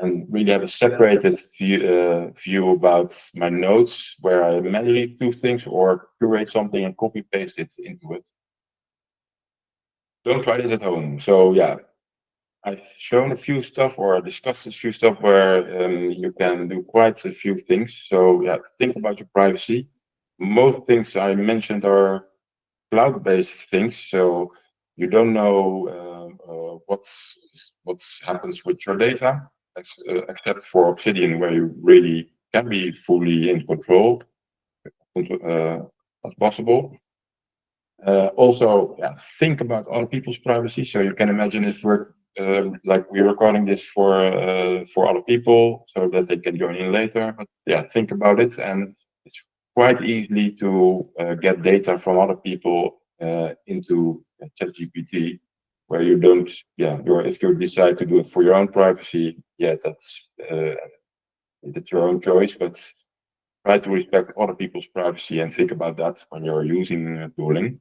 and really have a separated view about my notes, where I manually do things or curate something and copy paste it into it. Don't try this at home. So yeah, I've shown a few stuff or discussed a few stuff where you can do quite a few things. So yeah, think about your privacy. Most things I mentioned are cloud-based things, so you don't know what happens with your data, except for Obsidian, where you really can be fully in control as possible. Also, yeah, think about other people's privacy. So you can imagine if we're recording this for other people, so that they can join in later. But yeah, think about it, and it's quite easily to get data from other people into ChatGPT, where you don't, yeah, if you decide to do it for your own privacy, yeah, that's your own choice. But try to respect other people's privacy and think about that when you're using tooling.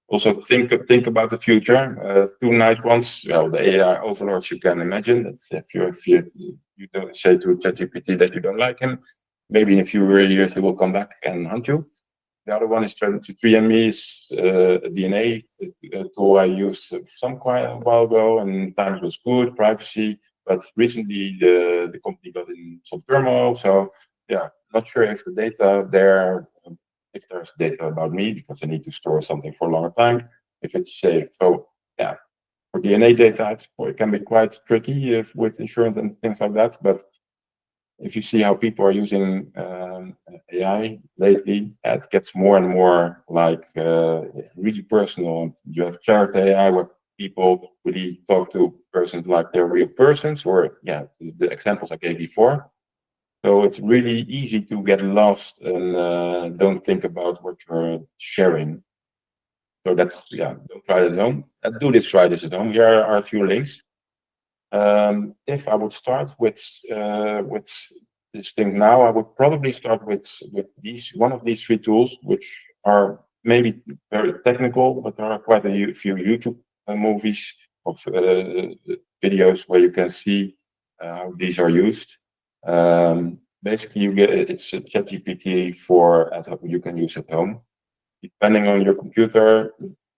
Also, think about the future. Two nice ones. Well, the AI overlords you can imagine. That's if you don't say to ChatGPT that you don't like him, maybe in a few years he will come back and hunt you. The other one is 23andMe, is a DNA tool I used some quite a while ago, and times was good, privacy. But recently the company got in some turmoil. So yeah, not sure if the data there, if there's data about me because I need to store something for a longer time, if it's safe. So yeah, for DNA data, it can be quite tricky if, with insurance and things like that. But if you see how people are using AI lately, it gets more and more like really personal. You have chat AI where people really talk to persons like they're real persons, or yeah, the examples I gave before. So it's really easy to get lost and don't think about what you're sharing. So that's, yeah, don't try it at home. Try this at home. Here are a few links. If I would start with this thing now, I would probably start with these one of these three tools, which are maybe very technical, but there are quite a few YouTube movies of videos where you can see how these are used. Basically, you get it's a ChatGPT for at home, you can use at home. Depending on your computer,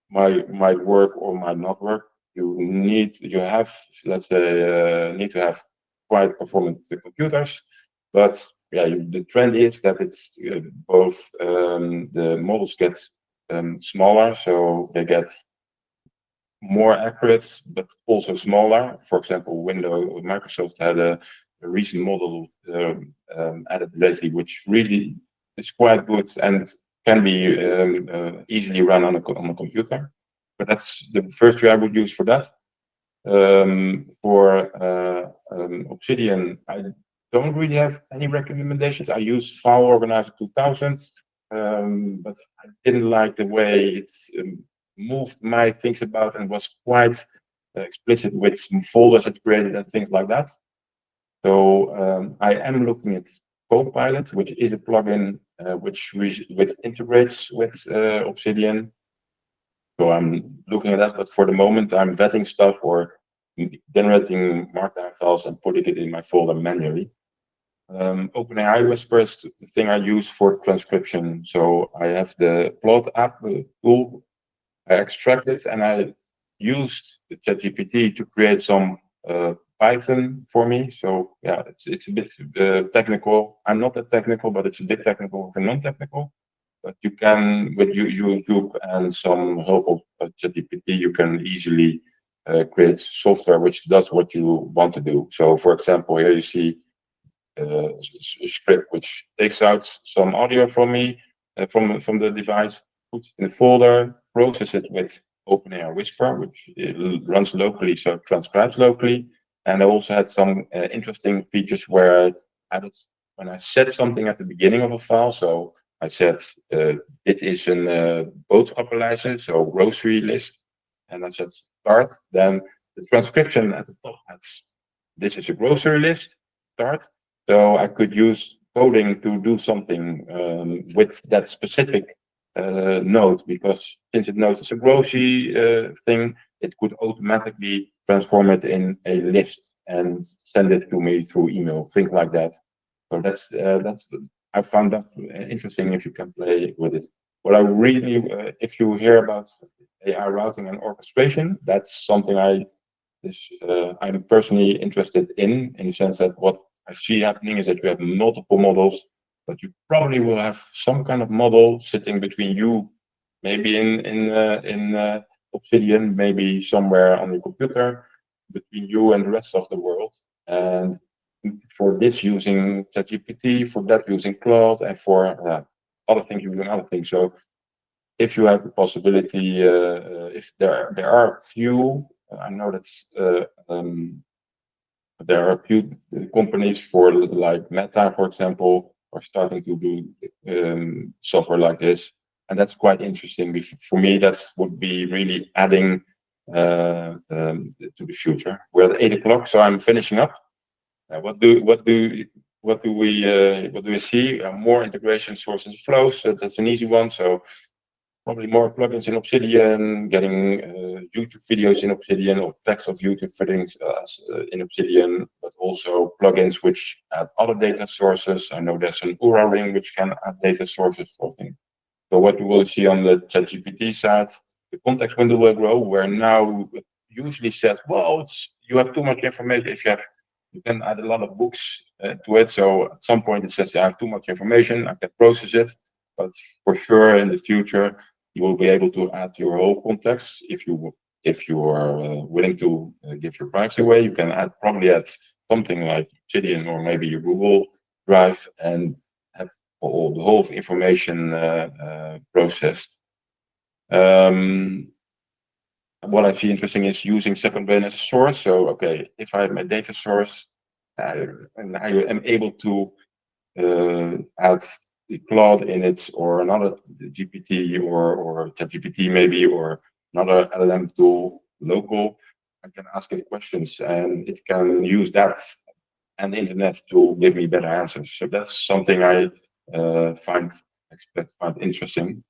might work or might not work. You have, let's say, need to have quite performant computers, but yeah, the trend is that it's both the models get smaller, so they get more accurate, but also smaller. For example, Microsoft had a recent model added lately, which really is quite good and can be easily run on a computer. But that's the first way I would use for that. For Obsidian, I don't really have any recommendations. I use File Organizer 2000, but I didn't like the way it moved my things about and was quite explicit with some folders it created and things like that. So I am looking at Copilot, which is a plugin which integrates with Obsidian. So I'm looking at that, but for the moment I'm vetting stuff or generating markdown files and putting it in my folder manually. OpenAI Whisper is the thing I use for transcription. So I have the Plot app tool. I extracted and I used the ChatGPT to create some Python for me. So yeah, it's a bit technical. I'm not that technical, but it's a bit technical for non-technical. But you can, with YouTube and some help of ChatGPT, you can easily create software which does what you want to do. So, for example, here you see a script which takes out some audio from me, from the device, puts it in a folder, process it with OpenAI Whisper, which runs locally, so it transcribes locally. And I also had some interesting features where I added when I set something at the beginning of a file. So I said it is an boodschappenlijst, so grocery list, and I said start. Then the transcription at the top adds this is a grocery list, start. So I could use coding to do something with that specific node, because since it knows it's a grocery thing, it could automatically transform it in a list and send it to me through email, things like that. So that's I found that interesting if you can play with it. What I really, if you hear about AI routing and orchestration, that's something I'm personally interested in the sense that what I see happening is that you have multiple models, but you probably will have some kind of model sitting between you, maybe in Obsidian, maybe somewhere on your computer, between you and the rest of the world. And for this using ChatGPT, for that using Claude, and for other things using other things. So if you have the possibility, if there are a few, I know that's there are a few companies for like Meta, for example, are starting to do software like this, and that's quite interesting. For me, that would be really adding to the future. We're at 8 o'clock, so I'm finishing up. What do what do we see? More integration sources and flows. So that's an easy one. So probably more plugins in Obsidian, getting YouTube videos in Obsidian or text of YouTube videos in Obsidian, but also plugins which add other data sources. I know there's an URL ring which can add data sources for things. So what we will see on the ChatGPT side, the context window will grow, where now it usually says, well, you have too much information. If you can add a lot of books to it. So at some point it says, I have too much information, I can process it. But for sure in the future, you will be able to add your whole context. If you are willing to give your privacy away, you can probably add something like Obsidian or maybe your Google Drive and have the whole of information processed. What I see interesting is using second brain as a source. So, okay, if I have my data source, and I am able to add the Claude in it or another GPT or ChatGPT maybe or another LLM tool local, I can ask it questions and it can use that and the internet to give me better answers. So that's something I find interesting.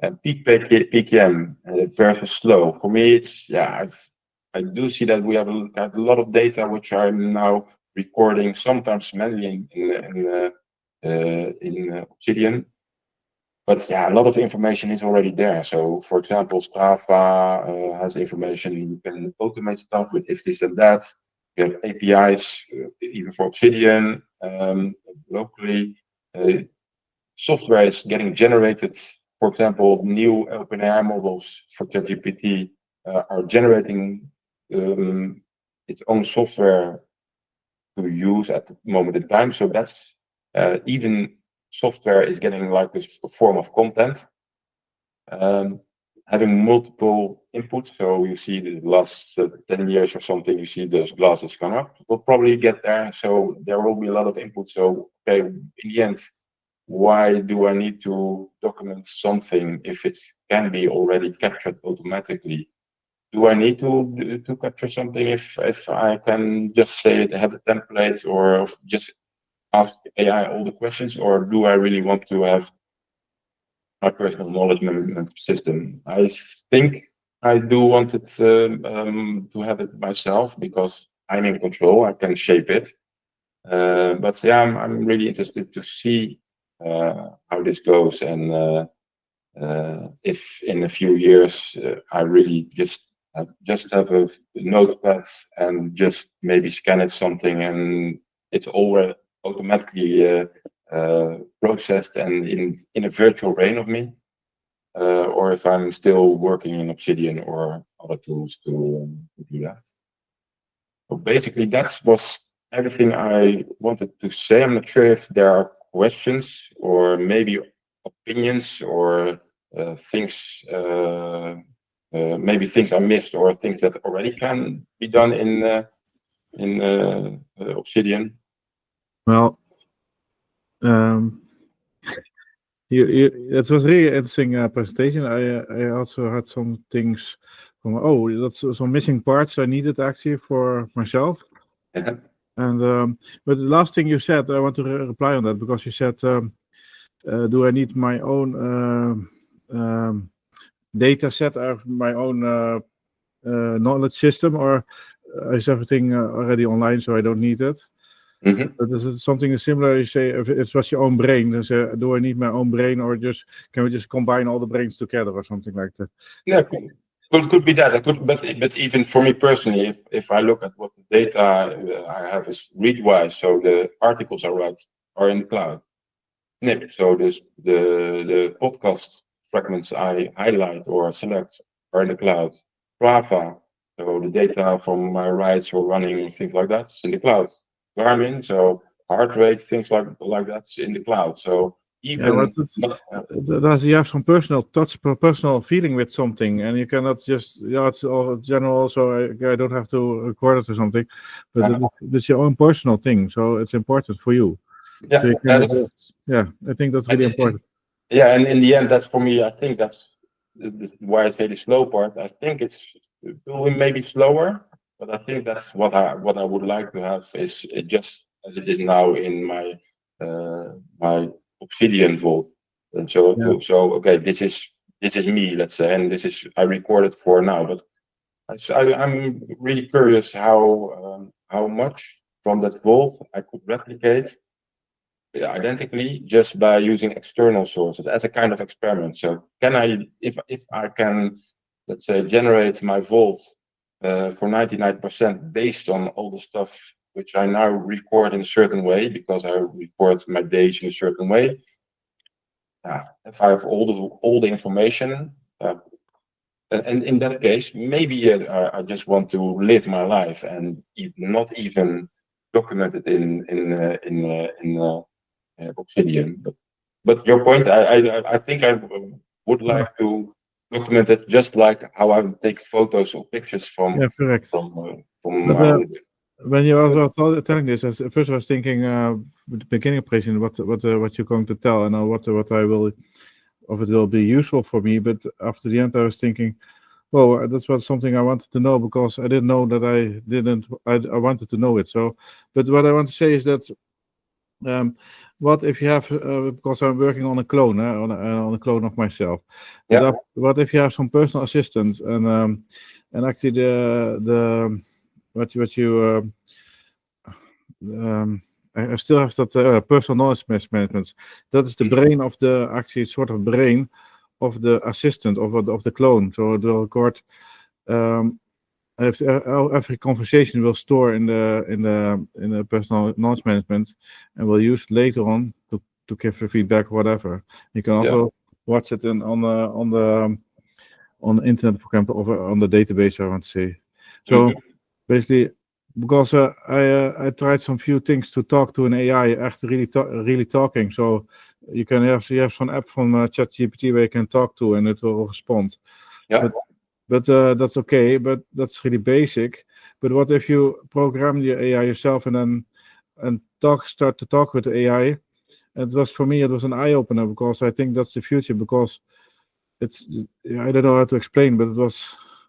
And peak PKM versus slow. For me, it's I do see that we have a lot of data which I'm now recording sometimes manually in Obsidian. But yeah, a lot of information is already there. So, for example, Strava has information. You can automate stuff with if this and that. You have APIs, even for Obsidian, locally. Software is getting generated. For example, new OpenAI models for ChatGPT are generating its own software to use at the moment in time. So that's even software is getting like this form of content. Having multiple inputs, so you see the last 10 years or something, you see those glasses come up. We'll probably get there. So there will be a lot of input. So okay, in the end, why do I need to document something if it can be already captured automatically? Do I need to capture something if I can just say it, have a template, or just ask AI all the questions, or do I really want to have my personal knowledge management system? I think I do want it to have it myself because I'm in control. I can shape it. But yeah, I'm really interested to see how this goes and if in a few years I really just have a notepad and just maybe scan it something and it's already automatically processed and in a virtual brain of me, or if I'm still working in Obsidian or other tools to do that. So basically, that was everything I wanted to say. I'm not sure if there are questions or maybe opinions or things, maybe things I missed or things that already can be done in Obsidian. Well, it was really interesting presentation. I also had some things from that's some missing parts I needed actually for myself. Yeah. And but the last thing you said, I want to reply on that because you said, do I need my own data set or my own knowledge system, or is everything already online so I don't need it? Mm-hmm. But is it something similar? You say if it's just your own brain, then say, do I need my own brain, or can we just combine all the brains together or something like that? Yeah, could be that. I could, but even for me personally, if I look at what the data I have is read-wise, so the articles I write are in the cloud. Snip, so the podcast fragments I highlight or select are in the cloud. Strava, so the data from my rides or running things like that's in the cloud. Garmin, so heart rate, things like that's in the cloud. So even does you have some personal touch, personal feeling with something, and you cannot just it's all general. So I don't have to record it or something, but it's your own personal thing. So it's important for you. Yeah, so you can, I think that's really important. Yeah, and in the end, that's for me. I think that's why I say the slow part. I think it's maybe slower, but I think that's what I would like to have is just as it is now in my Obsidian vault. And so, okay, this is me, let's say, and this is I recorded for now. But I'm really curious how much from that vault I could replicate identically just by using external sources as a kind of experiment. So can I, if I can, let's say, generate my vault for 99% based on all the stuff which I now record in a certain way because I record my days in a certain way. If I have all the information, and in that case, maybe I just want to live my life and not even document it in Obsidian. But your point, I think I would like to document it just like how I take photos or pictures from correct. From my own. When you also telling this, first I was thinking at the beginning of presentation what you're going to tell and what I will, if it will be useful for me. But after the end, I was thinking, well, that's what something I wanted to know because I didn't know that I wanted to know it. So, but what I want to say is that what if you have because I'm working on a clone on a clone of myself. Yeah. What if you have some personal assistant and actually the what you I still have that personal knowledge management. That is the brain of the actually sort of brain of the assistant of the clone. So the record every conversation will store in the personal knowledge management and will use it later on to give feedback or whatever. You can also watch it on the internet, for example, or on the database. I want to say. So basically, because I tried some few things to talk to an AI, actually really talking. So you have some app from ChatGPT where you can talk to and it will respond. Yeah. But that's okay. But that's really basic. But what if you program the AI yourself and start to talk with the AI? It was an eye opener because I think that's the future. Because I don't know how to explain, but it was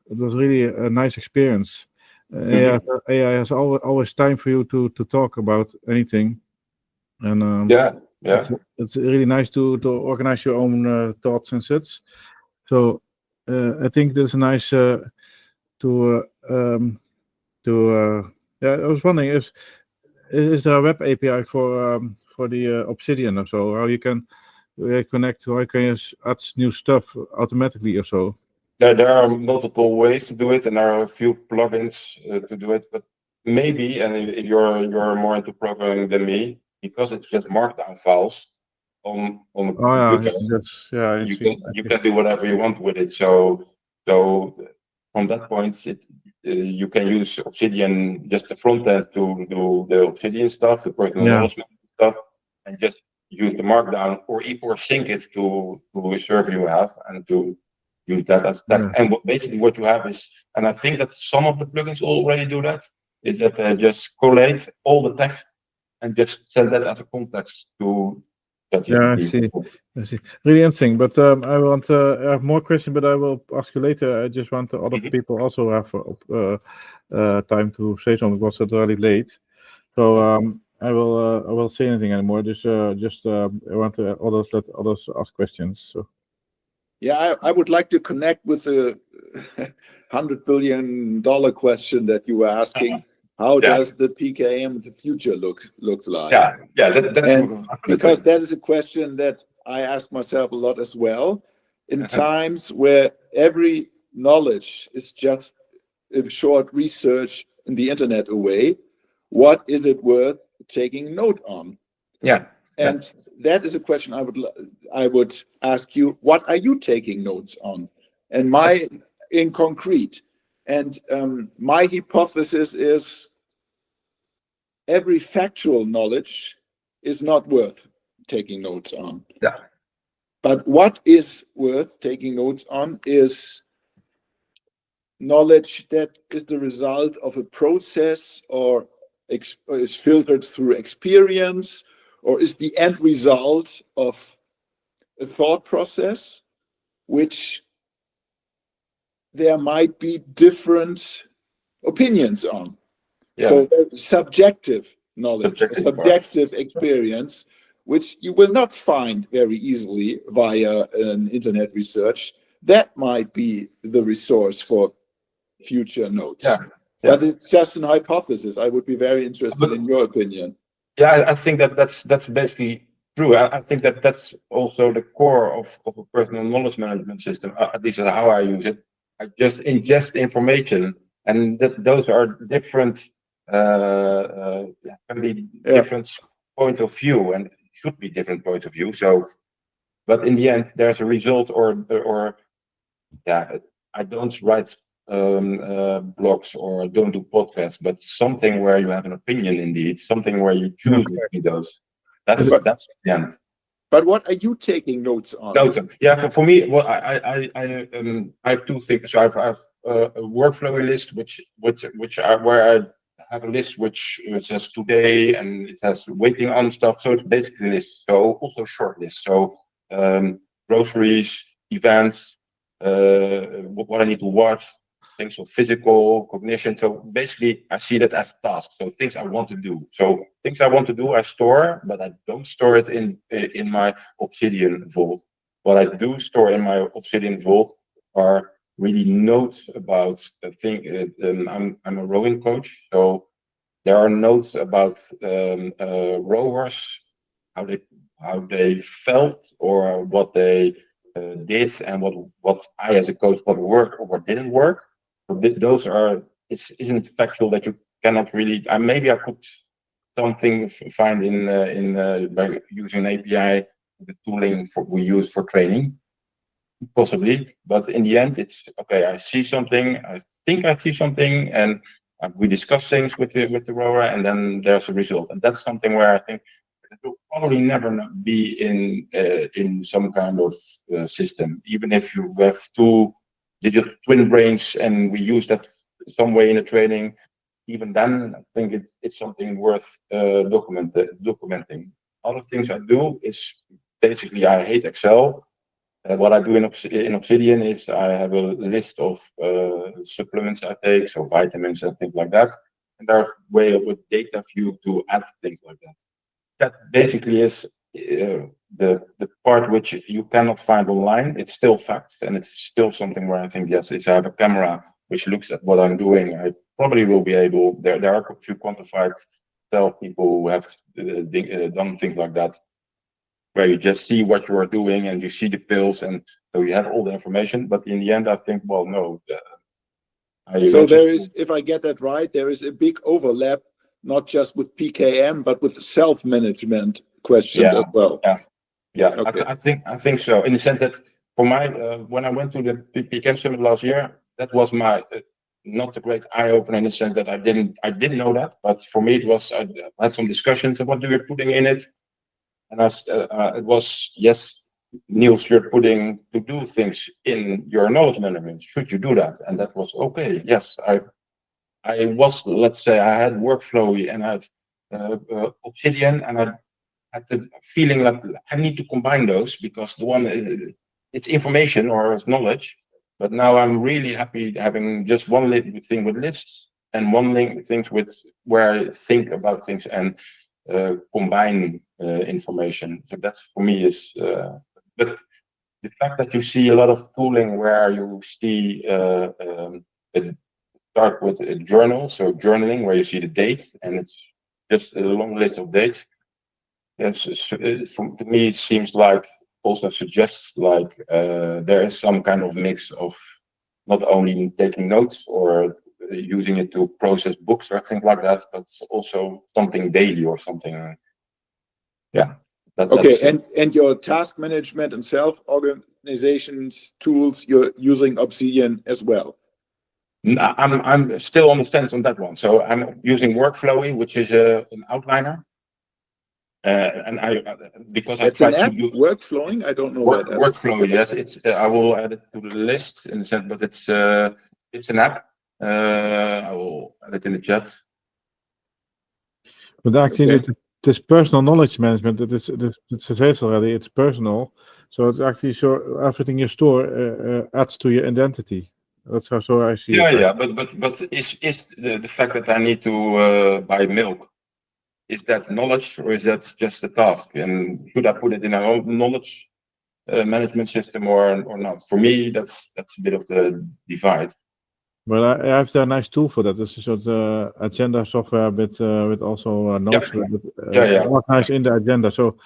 really a nice experience. AI has always time for you to talk about anything, and it's really nice to organize your own thoughts and such. So I think that's nice I was wondering is there a web API for the Obsidian or so? How you can connect? How can you add new stuff automatically or so? There are multiple ways to do it, and there are a few plugins to do it. But maybe, and if you're more into programming than me, because it's just Markdown files on GitHub, you can do whatever you want with it. So from that point, you can use Obsidian, just the front end to do the Obsidian stuff, the personal knowledge stuff, and just use the Markdown or sync it to a server you have and to use that as text. And basically what you have is, and I think that some of the plugins already do that, is that they just collate all the text and just send that as a context to ChatGPT. I see. Really interesting. But I want to have more questions, but I will ask you later. I just want other people also have time to say something because it's already late. So I will say anything anymore. I want to let others ask questions. So. Yeah, I would like to connect with the $100 billion question that you were asking. How does the PKM of the future looks like? That's because that is a question that I ask myself a lot as well. In times where every knowledge is just a short research in the internet away, what is it worth taking note on? And that is a question I would ask you. What are you taking notes on? And in concrete, and my hypothesis is every factual knowledge is not worth taking notes on. But what is worth taking notes on is knowledge that is the result of a process or is filtered through experience, or is the end result of a thought process, which there might be different opinions on. So subjective knowledge, a Subjective part. subjective experience, which you will not find very easily via an internet research. That might be the resource for future notes. Yeah. But it's just an hypothesis. I would be very interested in your opinion. Yeah, I think that's basically true. I think that's also the core of a personal knowledge management system. At least how I use it. I just ingest information, and those are different. Can be different point of view, and should be different points of view. So, but in the end, there's a result, or yeah, I don't write blogs or don't do podcasts, but something where you have an opinion, indeed, something where you choose between those. That's the end. But what are you taking notes on? Notes. Yeah, for me, well, I have two things. So I have a workflow list, where I have a list which says today, and it has waiting on stuff. So it's basically a list. So also short list. So groceries, events, what I need to watch, things of physical cognition. So basically, I see that as tasks. So things I want to do. So things I want to do, I store, but I don't store it in my Obsidian vault. What I do store in my Obsidian vault are really notes about a thing. I'm a rowing coach, so there are notes about rowers, how they felt, or what they did, and what I as a coach what worked or what didn't work. So those are, it isn't factual that you cannot really. Maybe I could something find in by using an API, the tooling we use for training, possibly. But in the end, it's okay. I see something. I think I see something, and we discuss things with the rower, and then there's a result. And that's something where I think it will probably never be in some kind of system, even if you have two digital twin brains and we use that some way in the training. Even then, I think it's something worth documenting. Other things I do is basically I hate Excel. What I do in Obsidian is I have a list of supplements I take, so vitamins and things like that. And there's a way with data view to add things like that. That basically is the part which you cannot find online. It's still facts, and it's still something where I think, yes, if I have a camera which looks at what I'm doing, I probably will be able. There are a few quantified self people who have done things like that, where you just see what you are doing and you see the pills, and so you have all the information. But in the end, I think, well, no. So there is, if I get that right, there is a big overlap, not just with PKM, but with self-management questions as well. Yeah. Okay. I think so. In the sense that for my when I went to the PKM summit last year, that was my not a great eye opener in the sense that I didn't know that, but for me it was. I had some discussions of what you're putting in it, and it was, yes, Niels, you're putting to do things in your knowledge management. Should you do that? And that was okay. Yes, I was, let's say, I had workflowy and I had Obsidian, and I had the feeling that I need to combine those because the one it's information or it's knowledge. But now I'm really happy having just one thing with lists and one things with where I think about things and combine information. So that's for me is. But the fact that you see a lot of tooling where you see start with a journal, so journaling where you see the date and it's just a long list of dates. Yes, to me it seems like also suggests like there is some kind of mix of not only taking notes or using it to process books or things like that, but also something daily or something. Yeah. Okay, and your task management and self-organizations tools, you're using Obsidian as well. I'm still on the fence on that one. So I'm using Workflowy, which is an outliner. And because it's I an tried app, to use Workflowing. I don't know that. Workflowy, yes, it's. I will add it to the list in the sense, but it's an app. I will add it in the chat. But actually, this personal knowledge management, it says already, it's personal. So it's actually so everything you store adds to your identity. That's how so I see it. Yeah, but is the fact that I need to buy milk is that knowledge or is that just a task? And should I put it in a knowledge management system or not? For me, that's a bit of the divide. Well, I have a nice tool for that. It's a sort of agenda software with also notes organized in the agenda. So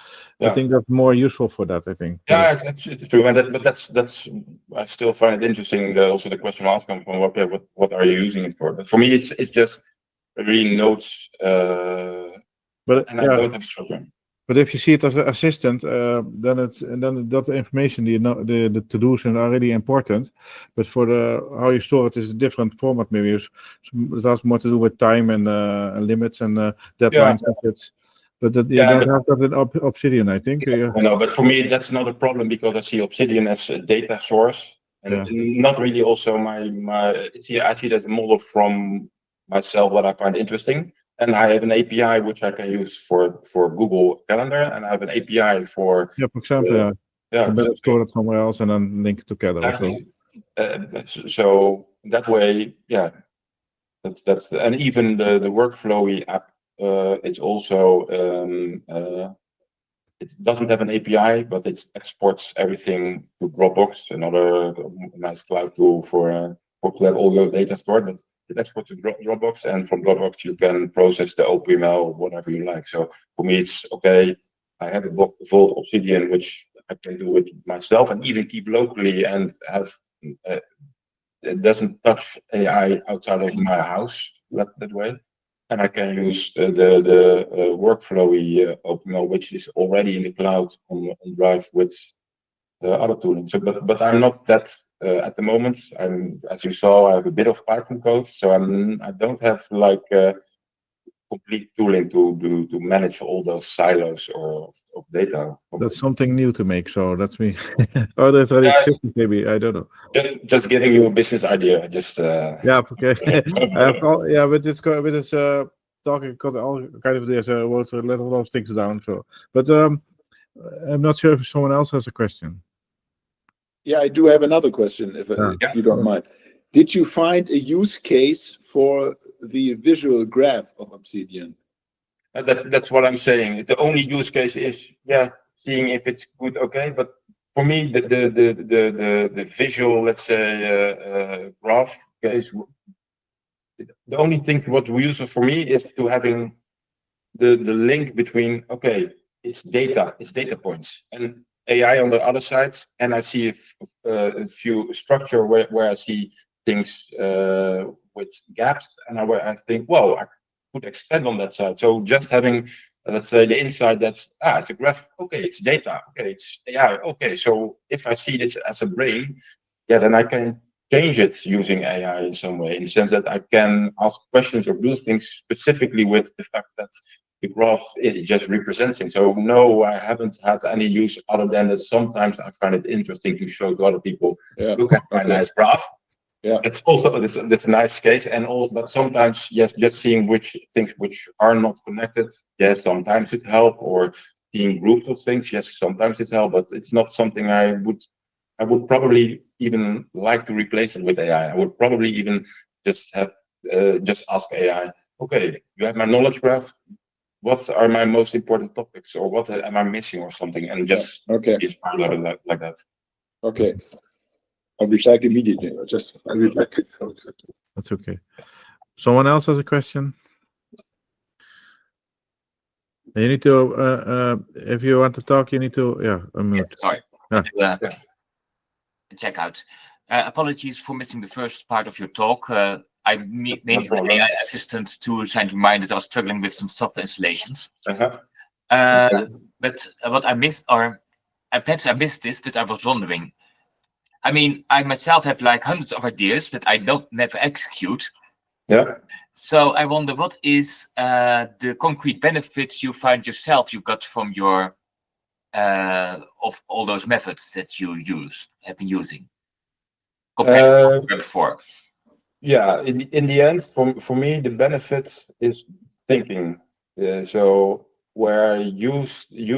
I think that's more useful for that. I think. Yeah, it's true, and but that's I still find it interesting. Also, the question asked from what are you using it for? But for me, it's just reading notes. But and I don't have structure. But if you see it as an assistant, then that information, the to-dos are really important. But for how you store it is a different format. Maybe it has more to do with time and limits and deadlines. But you don't have that in Obsidian, I think. No, but for me that's not a problem because I see Obsidian as a data source and not really also I see that as a model from myself what I find interesting. And I have an API which I can use for Google Calendar, and I have an API for example, better store it somewhere else and then link it together. So that way, that's and even the workflowy app, it's also it doesn't have an API, but it exports everything to Dropbox, another nice cloud tool for to have all your data stored. But it exports to Dropbox, and from Dropbox you can process the OpenML, whatever you like. So for me, it's okay. I have a Vault Obsidian, which I can do it myself and even keep locally and have. It doesn't touch AI outside of my house that way. And I can use the workflowy OpenML, which is already in the cloud on Drive with other tooling. So, but I'm not that at the moment. As you saw, I have a bit of Python code, so I don't have like complete tooling to manage all those silos of data. That's something new to make. So that's me. Oh, that's already existing, maybe. I don't know. Just giving you a business idea. Just okay. But it's talking because all kind of there's wrote a lot of things down. So, but I'm not sure if someone else has a question. Yeah, I do have another question, if you don't mind. Did you find a use case for the visual graph of Obsidian? That's what I'm saying. The only use case is seeing if it's good, okay. But for me, the visual, let's say, graph case, the only thing what useful for me is to having the link between it's data points and AI on the other side, and I see a few structure where I see things with gaps, and where I think, well, I could expand on that side. So just having, let's say, the insight that's it's a graph, okay, it's data, okay, it's AI, okay. So if I see this as a brain, then I can change it using AI in some way, in the sense that I can ask questions or do things specifically with the fact that the graph it just represents it. So no, I haven't had any use other than that sometimes I find it interesting to show to other people, look at my nice graph. It's also this a nice case, and but sometimes just seeing which things which are not connected, sometimes it helps, or seeing groups of things, sometimes it helps, but it's not something I would probably even like to replace it with AI. I would probably even just have just ask AI, okay, you have my knowledge graph, what are my most important topics, or what am I missing or something, and just inspire like that. Okay. I'll be back immediately. I'll be back. That's okay. Someone else has a question? You need to, if you want to talk, you need to, unmute. Yes, sorry. Check out. Apologies for missing the first part of your talk. I made an AI assistant to send reminders. I was struggling with some software installations. But what I missed, or perhaps I missed this, but I was wondering. I mean, I myself have like hundreds of ideas that I never execute. So I wonder, what is the concrete benefits you find yourself you got from your of all those methods that you have been using compared to before? In the end, for me, the benefit is thinking. So where I used to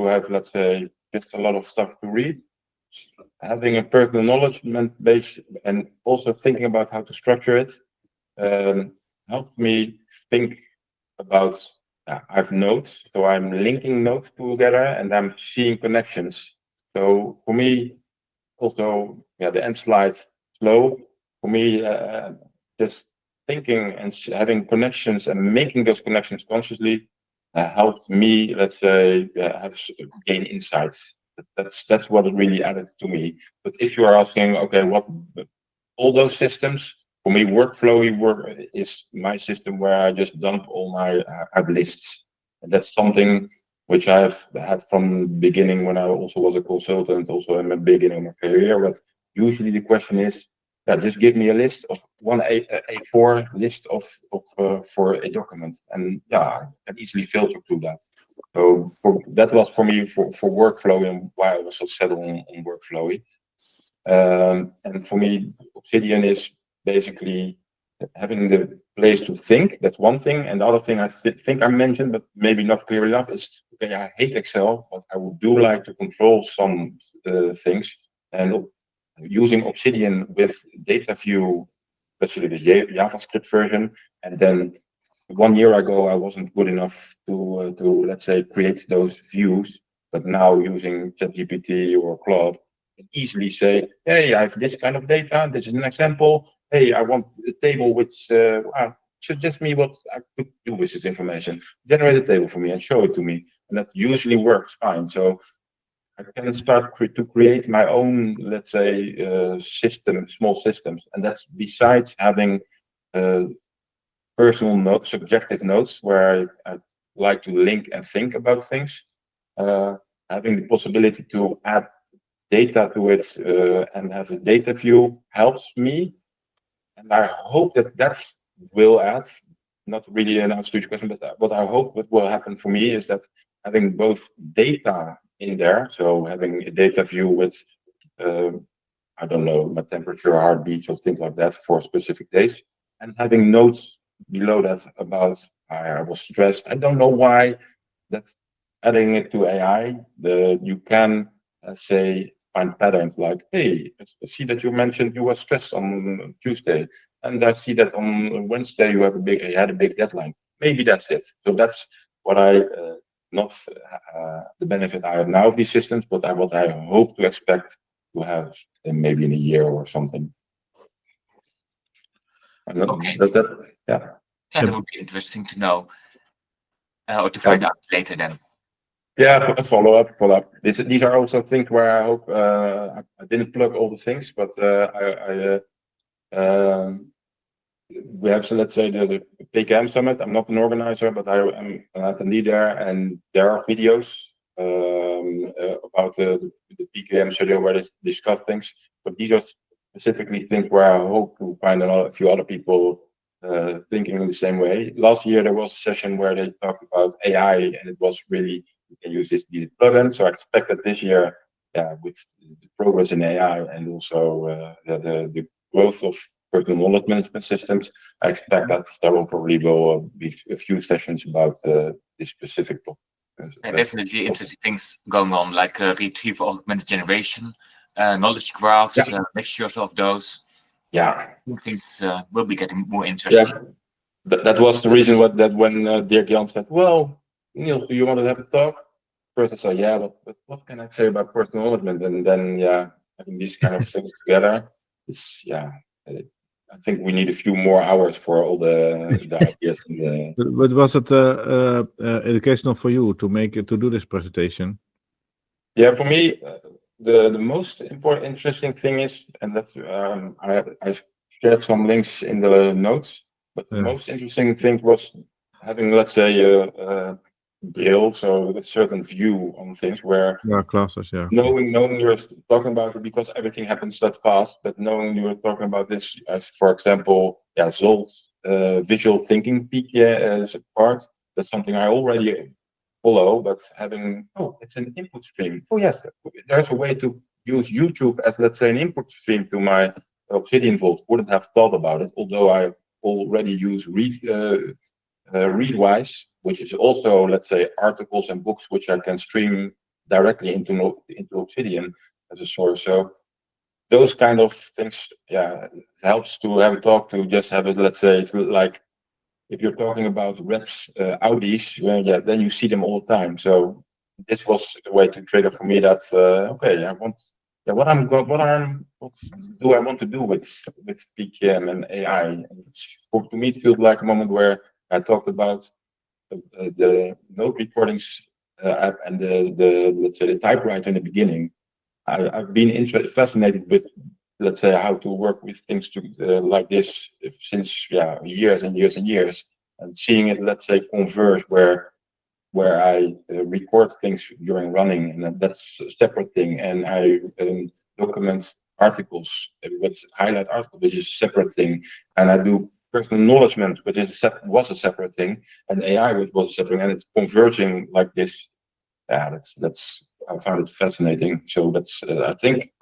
have, let's say, just a lot of stuff to read. Having a personal knowledge base and also thinking about how to structure it helped me think about, I have nodes, so I'm linking nodes together and I'm seeing connections. So for me, also, the end slide slow. For me, just thinking and having connections and making those connections consciously helped me, let's say, gain insights. That's what it really added to me. But if you are asking, okay, what all those systems, for me, Workflowy is my system where I just dump all my lists. And that's something which I've had from the beginning when I also was a consultant, also in the beginning of my career. But usually the question is, just give me a list of one A4 list of for a document, and I can easily filter through that. So that was for me for Workflowy and why I was so settled on Workflowy. And for me, Obsidian is basically having the place to think. That's one thing. And the other thing I think I mentioned, but maybe not clear enough, is okay, I hate Excel, but I would do like to control some things. And using Obsidian with data view, especially the JavaScript version, and then 1 year ago I wasn't good enough to let's say create those views, but now using ChatGPT or Claude, can easily say, hey, I have this kind of data. This is an example. Hey, I want a table which suggest me what I could do with this information. Generate a table for me and show it to me, and that usually works fine. So I can start to create my own, let's say, small systems, and that's besides having personal notes, subjective notes, where I like to link and think about things. Having the possibility to add data to it and have a data view helps me, and I hope that will add. Not really an answer to your question, but what I hope what will happen for me is that having both data in there, so having a data view with I don't know, my temperature, heartbeats, or things like that for specific days, and having notes below that about I was stressed. I don't know why. That adding it to AI, you can say find patterns like, hey, I see that you mentioned you were stressed on Tuesday, and I see that on Wednesday you had a big deadline. Maybe that's it. So that's what I not the benefit I have now of these systems, but what I hope to expect to have maybe in a year or something. Okay. Does that? Yeah. Yeah, that would be interesting to know or to find out later then. Yeah, follow up. These are also things where I hope I didn't plug all the things, but we have, so let's say the PKM Summit. I'm not an organizer, but I am an attendee there, and there are videos about the PKM studio where they discuss things. But these are specifically things where I hope to find a few other people thinking in the same way. Last year there was a session where they talked about AI, and it was really you can use these plugins. So I expect that this year, with the progress in AI and also the growth of personal knowledge management systems, I expect that there will probably be a few sessions about this specific topic. Definitely interesting things going on, like retrieval augmented generation, knowledge graphs, mixtures of those. Yeah, things will be getting more interesting. Yeah, that was the reason when Dirk Jan said, "Well, Niels, do you want to have a talk?" First I said, "Yeah, but what can I say about personal development?" And then, having these kind of things together, I think we need a few more hours for all the ideas. But was it educational for you to do this presentation? Yeah, for me, the most important, interesting thing is, and that I shared some links in the notes. But the most interesting thing was having, let's say, a Braille, so a certain view on things where classes, knowing you're talking about it because everything happens that fast, but knowing you're talking about this as, for example, Zolt's visual thinking peak part, that's something I already follow, but having, it's an input stream. Oh yes, there's a way to use YouTube as, let's say, an input stream to my Obsidian Vault. Wouldn't have thought about it, although I already use Readwise, which is also, let's say, articles and books which I can stream directly into Obsidian as a source. So those kind of things, it helps to have a talk, to just have it, let's say, it's like if you're talking about red Audis, well, yeah, then you see them all the time. So this was a way to trigger for me that okay, I want, yeah, what do I want to do with PKM and AI? And to me, it feels like a moment where I talked about the note recordings app and the let's say the typewriter in the beginning. I've been fascinated with, let's say, how to work with things like this since years and years and years, and seeing it, let's say, converge where I record things during running, and that's a separate thing, and I document articles with highlight articles, which is a separate thing, and I do personal acknowledgement, which was a separate thing, and AI, which was a separate, and it's converging like this. Yeah, that's I found it fascinating. So that's I think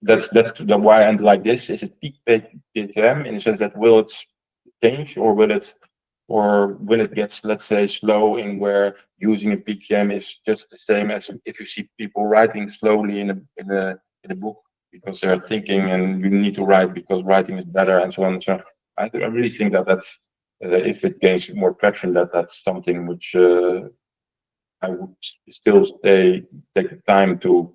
that's the why I end like this. Is it peak PKM in the sense that will it change, or will it get, let's say, slow in where using a PKM is just the same as if you see people writing slowly in a book because they're thinking and you need to write because writing is better and so on and so on. I really think that's if it gains more traction, that's something which I would still take the time to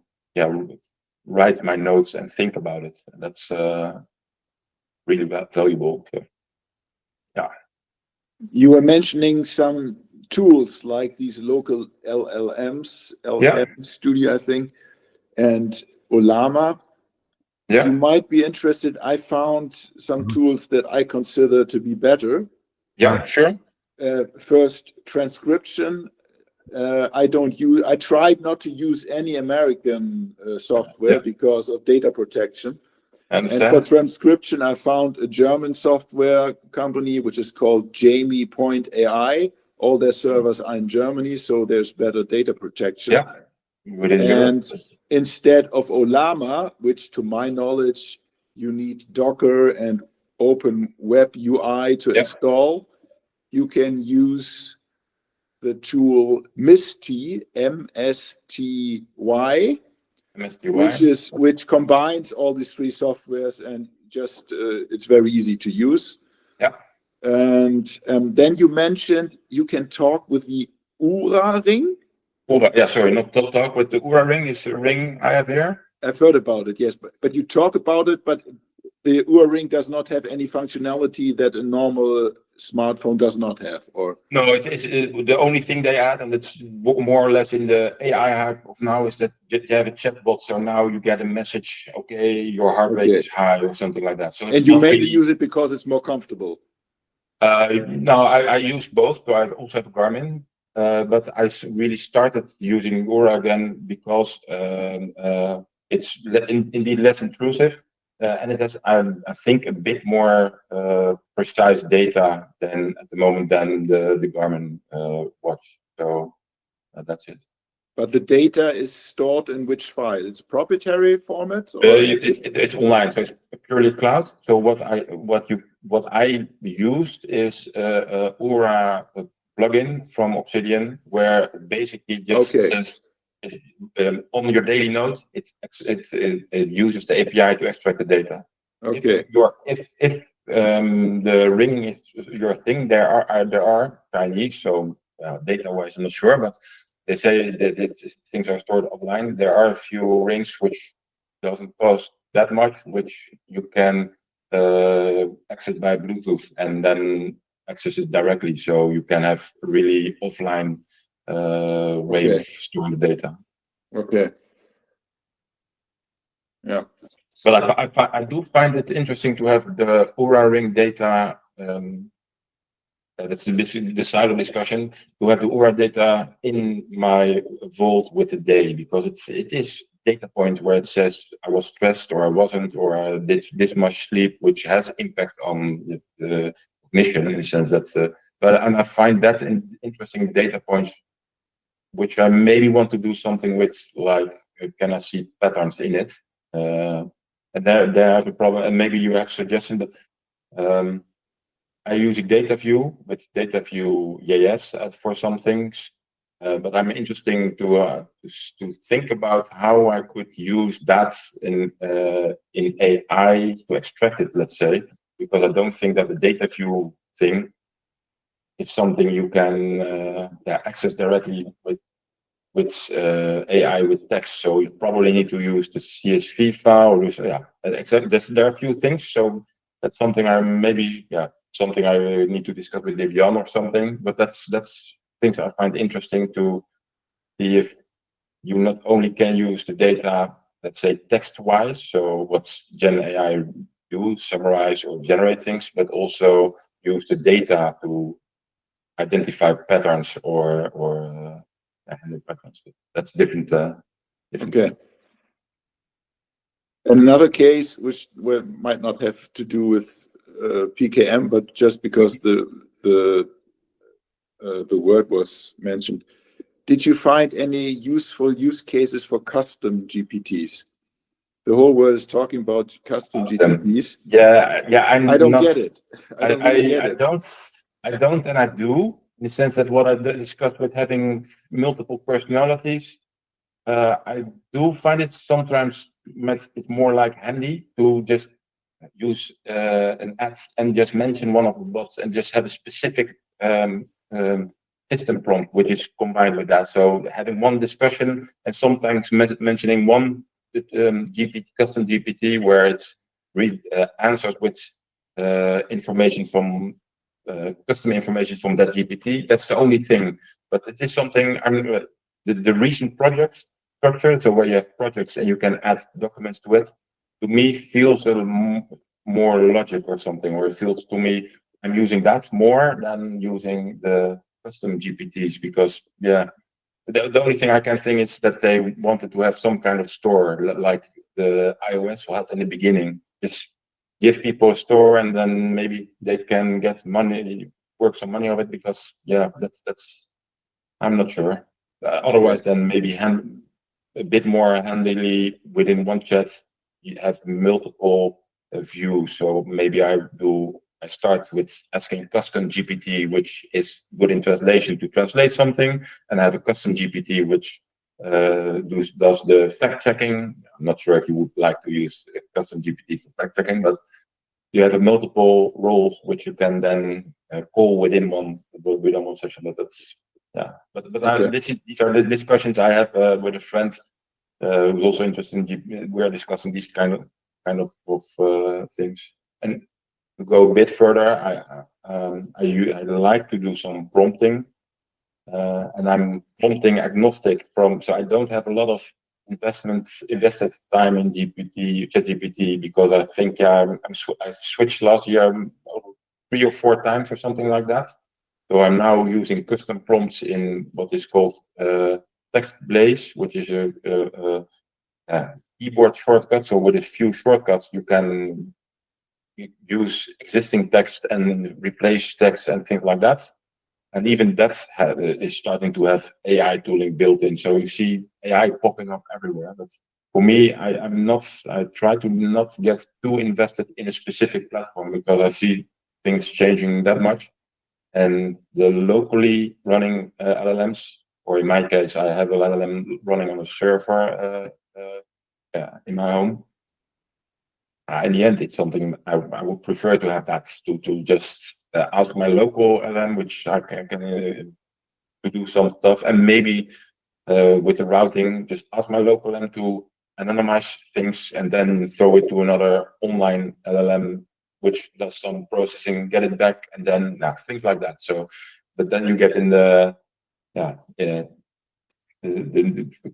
write my notes and think about it. That's really valuable. So, yeah. You were mentioning some tools like these local LLMs, LM Studio, I think, and Olama. Yeah. You might be interested. I found some tools that I consider to be better. Yeah, sure. First, transcription. I tried not to use any American software because of data protection. And for transcription, I found a German software company which is called Jamie.ai. All their servers are in Germany, so there's better data protection. Yeah. And instead of Olama, which to my knowledge, you need Docker and Open Web UI to install, you can use the tool Misty, MSTY, which combines all these three softwares, and just it's very easy to use. Yeah. And then you mentioned you can talk with the Oura ring. Sorry, not talk with the Oura ring. Is a ring I have here. I've heard about it, yes, but you talk about it, but the Oura ring does not have any functionality that a normal smartphone does not have, or no, it's the only thing they add, and it's more or less in the AI hype of now, is that you have a chatbot. So now you get a message, okay, your heart rate is high or something like that. So it's and you mainly use it because it's more comfortable. No, I use both. So I also have a Garmin, but I really started using Oura again because it's indeed less intrusive. And it has, I think, a bit more precise data than at the moment than the Garmin watch. So that's it. But the data is stored in which file? It's proprietary format? Or? It's online, so it's purely cloud. So what I used is Aura plugin from Obsidian, where basically just says on your daily note, it uses the API to extract the data. Okay. If the ring is your thing, there are Chinese, so data-wise, I'm not sure, but they say that things are stored offline. There are a few rings which doesn't cost that much, which you can access by Bluetooth and then access it directly. So you can have a really offline way of storing the data. Okay. Yeah. But I do find it interesting to have the Oura ring data. That's the side of discussion, to have the Oura data in my vault with the day, because it is data point where it says I was stressed or I wasn't, or I did this much sleep, which has impact on the cognition in the sense that. And I find that interesting data points, which I maybe want to do something with, like can I see patterns in it? And there I have a problem, and maybe you have suggestion, but. I use data view with data view JS for some things, but I'm interested to think about how I could use that in AI to extract it, let's say, because I don't think that the data view thing it's something you can access directly with AI with text. So you probably need to use the CSV file. Or use, exactly. There are a few things. So that's something something I need to discuss with Debian or something. But that's things I find interesting to see if you not only can use the data, let's say text-wise. So what's Gen AI do, summarize or generate things, but also use the data to identify patterns or handle patterns. That's different. Okay. Another case which might not have to do with PKM, but just because the word was mentioned. Did you find any useful use cases for custom GPTs? The whole world is talking about custom GPTs. I don't get it. I don't really get it. I don't, and I do, in the sense that what I discussed with having multiple personalities, I do find it sometimes it's more like handy to just use an ad and just mention one of the bots and just have a specific system prompt which is combined with that. So having one discussion and sometimes mentioning one custom GPT where it's answers with information from custom information from that GPT. That's the only thing. But it is something. The recent project structure, so where you have projects and you can add documents to it, to me feels a little more logic or something, or it feels to me I'm using that more than using the custom GPTs, because the only thing I can think is that they wanted to have some kind of store like the iOS had in the beginning. Just give people a store and then maybe they can get money, work some money of it, because that's I'm not sure. Otherwise, then maybe a bit more handily within one chat, you have multiple views. So maybe I start with asking custom GPT, which is good in translation to translate something, and I have a custom GPT which does the fact checking. I'm not sure if you would like to use a custom GPT for fact checking, but you have a multiple roles which you can then call within one session. But that's these are the discussions I have with a friend who's also interested in GP. We are discussing these kind of things. And to go a bit further, I like to do some prompting, and I'm prompting agnostic so I don't have a lot of invested time in ChatGPT, because I think I switched last year 3 or 4 times or something like that. So I'm now using custom prompts in what is called Text Blaze, which is a keyboard shortcut. So with a few shortcuts, you can use existing text and replace text and things like that. And even that is starting to have AI tooling built in. So you see AI popping up everywhere. But for me, I try to not get too invested in a specific platform, because I see things changing that much. And the locally running LLMs, or in my case, I have an LLM running on a server in my home. In the end, it's something I would prefer to have that to just ask my local LLM, which I can to do some stuff, and maybe with the routing, just ask my local LLM to anonymize things and then throw it to another online LLM, which does some processing, get it back, and then things like that. So, but then you get in the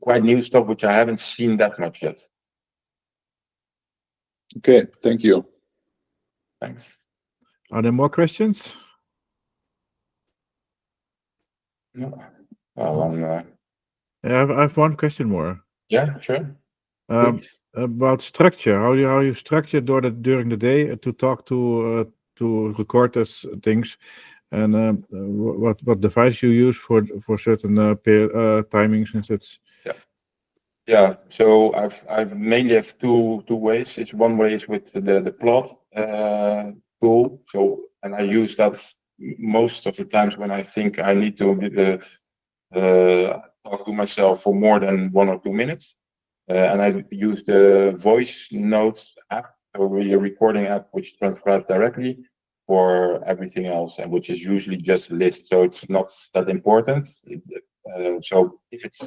quite new stuff, which I haven't seen that much yet. Okay, thank you. Thanks. Are there more questions? No. Well, I have one question more. Yeah, sure. About structure. How you structure during the day to talk to record those things, and what device you use for certain timings and such. Yeah. So I mainly have two ways. It's one way is with the plot tool. So, and I use that most of the times when I think I need to talk to myself for more than 1 or 2 minutes. And I use the voice notes app, or your recording app, which transcribes directly for everything else, and which is usually just a list, so it's not that important. So if it's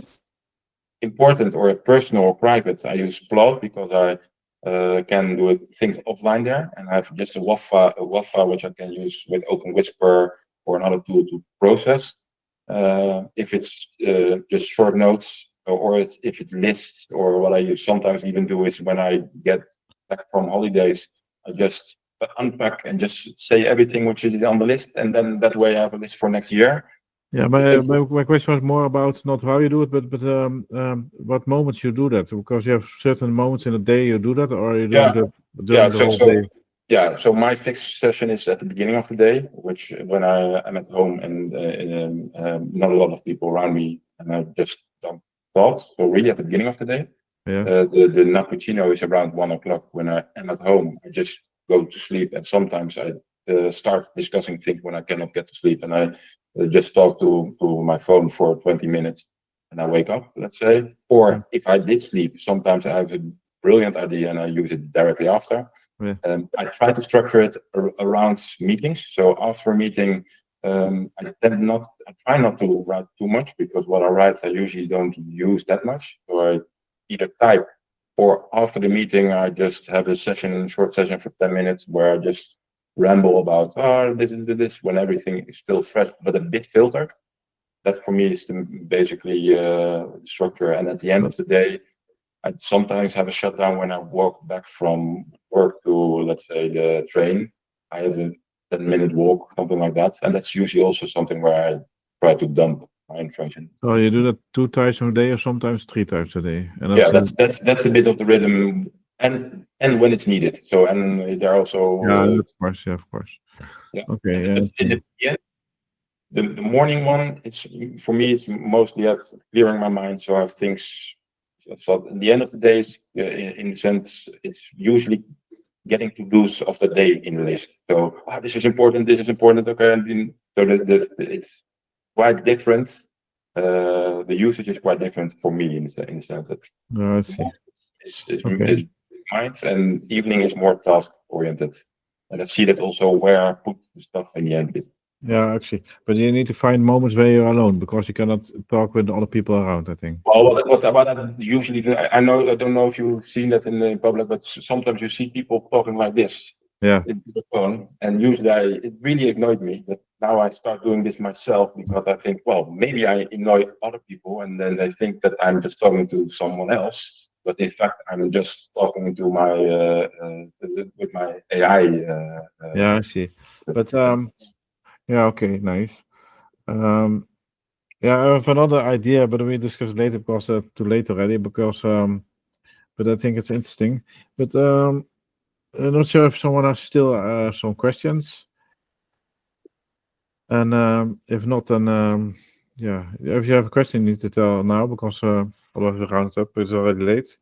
important or personal or private, I use Plot because I can do things offline there, and I have just a WAV file which I can use with OpenWhisper or another tool to process. If it's just short notes, or if it's lists, or what I sometimes even do is when I get back from holidays, I just unpack and just say everything which is on the list, and then that way I have a list for next year. Yeah, my question was more about not how you do it, but what moments you do that, because you have certain moments in a day you do that, or you do it during the whole day. Yeah, so my fixed session is at the beginning of the day, which when I'm at home and not a lot of people around me, and I just don't thought. So really at the beginning of the day, the Nappuccino is around 1 o'clock. When I am at home, I just go to sleep, and sometimes I start discussing things when I cannot get to sleep, and I just talk to my phone for 20 minutes, and I wake up, let's say. Or if I did sleep, sometimes I have a brilliant idea and I use it directly after. I try to structure it around meetings. So after a meeting, I try not to write too much, because what I write I usually don't use that much. So I either type, or after the meeting I just have a short session for 10 minutes where I just ramble about this when everything is still fresh but a bit filtered. That for me is basically structure. And at the end of the day, I sometimes have a shutdown when I walk back from work to, let's say, the train. I have a 10-minute walk, something like that, and that's usually also something where I try to dump my information. So you do that 2 times a day, or sometimes 3 times a day? And that's a bit of the rhythm, and when it's needed. So, and there are also of course. Yeah. Okay. The morning one, it's for me, it's mostly at clearing my mind. So I have things. So at the end of the day, in a sense, it's usually getting to-dos of the day in the list. So this is important. Okay, and then, so it's quite different. The usage is quite different for me in the sense that I see. It's mind, and evening is more task oriented. And I see that also where I put the stuff in the end. Yeah, actually, but you need to find moments where you're alone, because you cannot talk with other people around, I think. Well, what I usually do, I don't know if you've seen that in the public, but sometimes you see people talking like this. In the phone, and usually it really annoyed me. But now I start doing this myself, because I think, well, maybe I annoy other people, and then they think that I'm just talking to someone else. But in fact, I'm just talking to my with my AI. I see. But okay, nice. I have another idea, but we discuss it later, because too late already. Because but I think it's interesting. But I'm not sure if someone has still some questions. And if not, then if you have a question, you need to tell now, because otherwise we round it up. It's already late.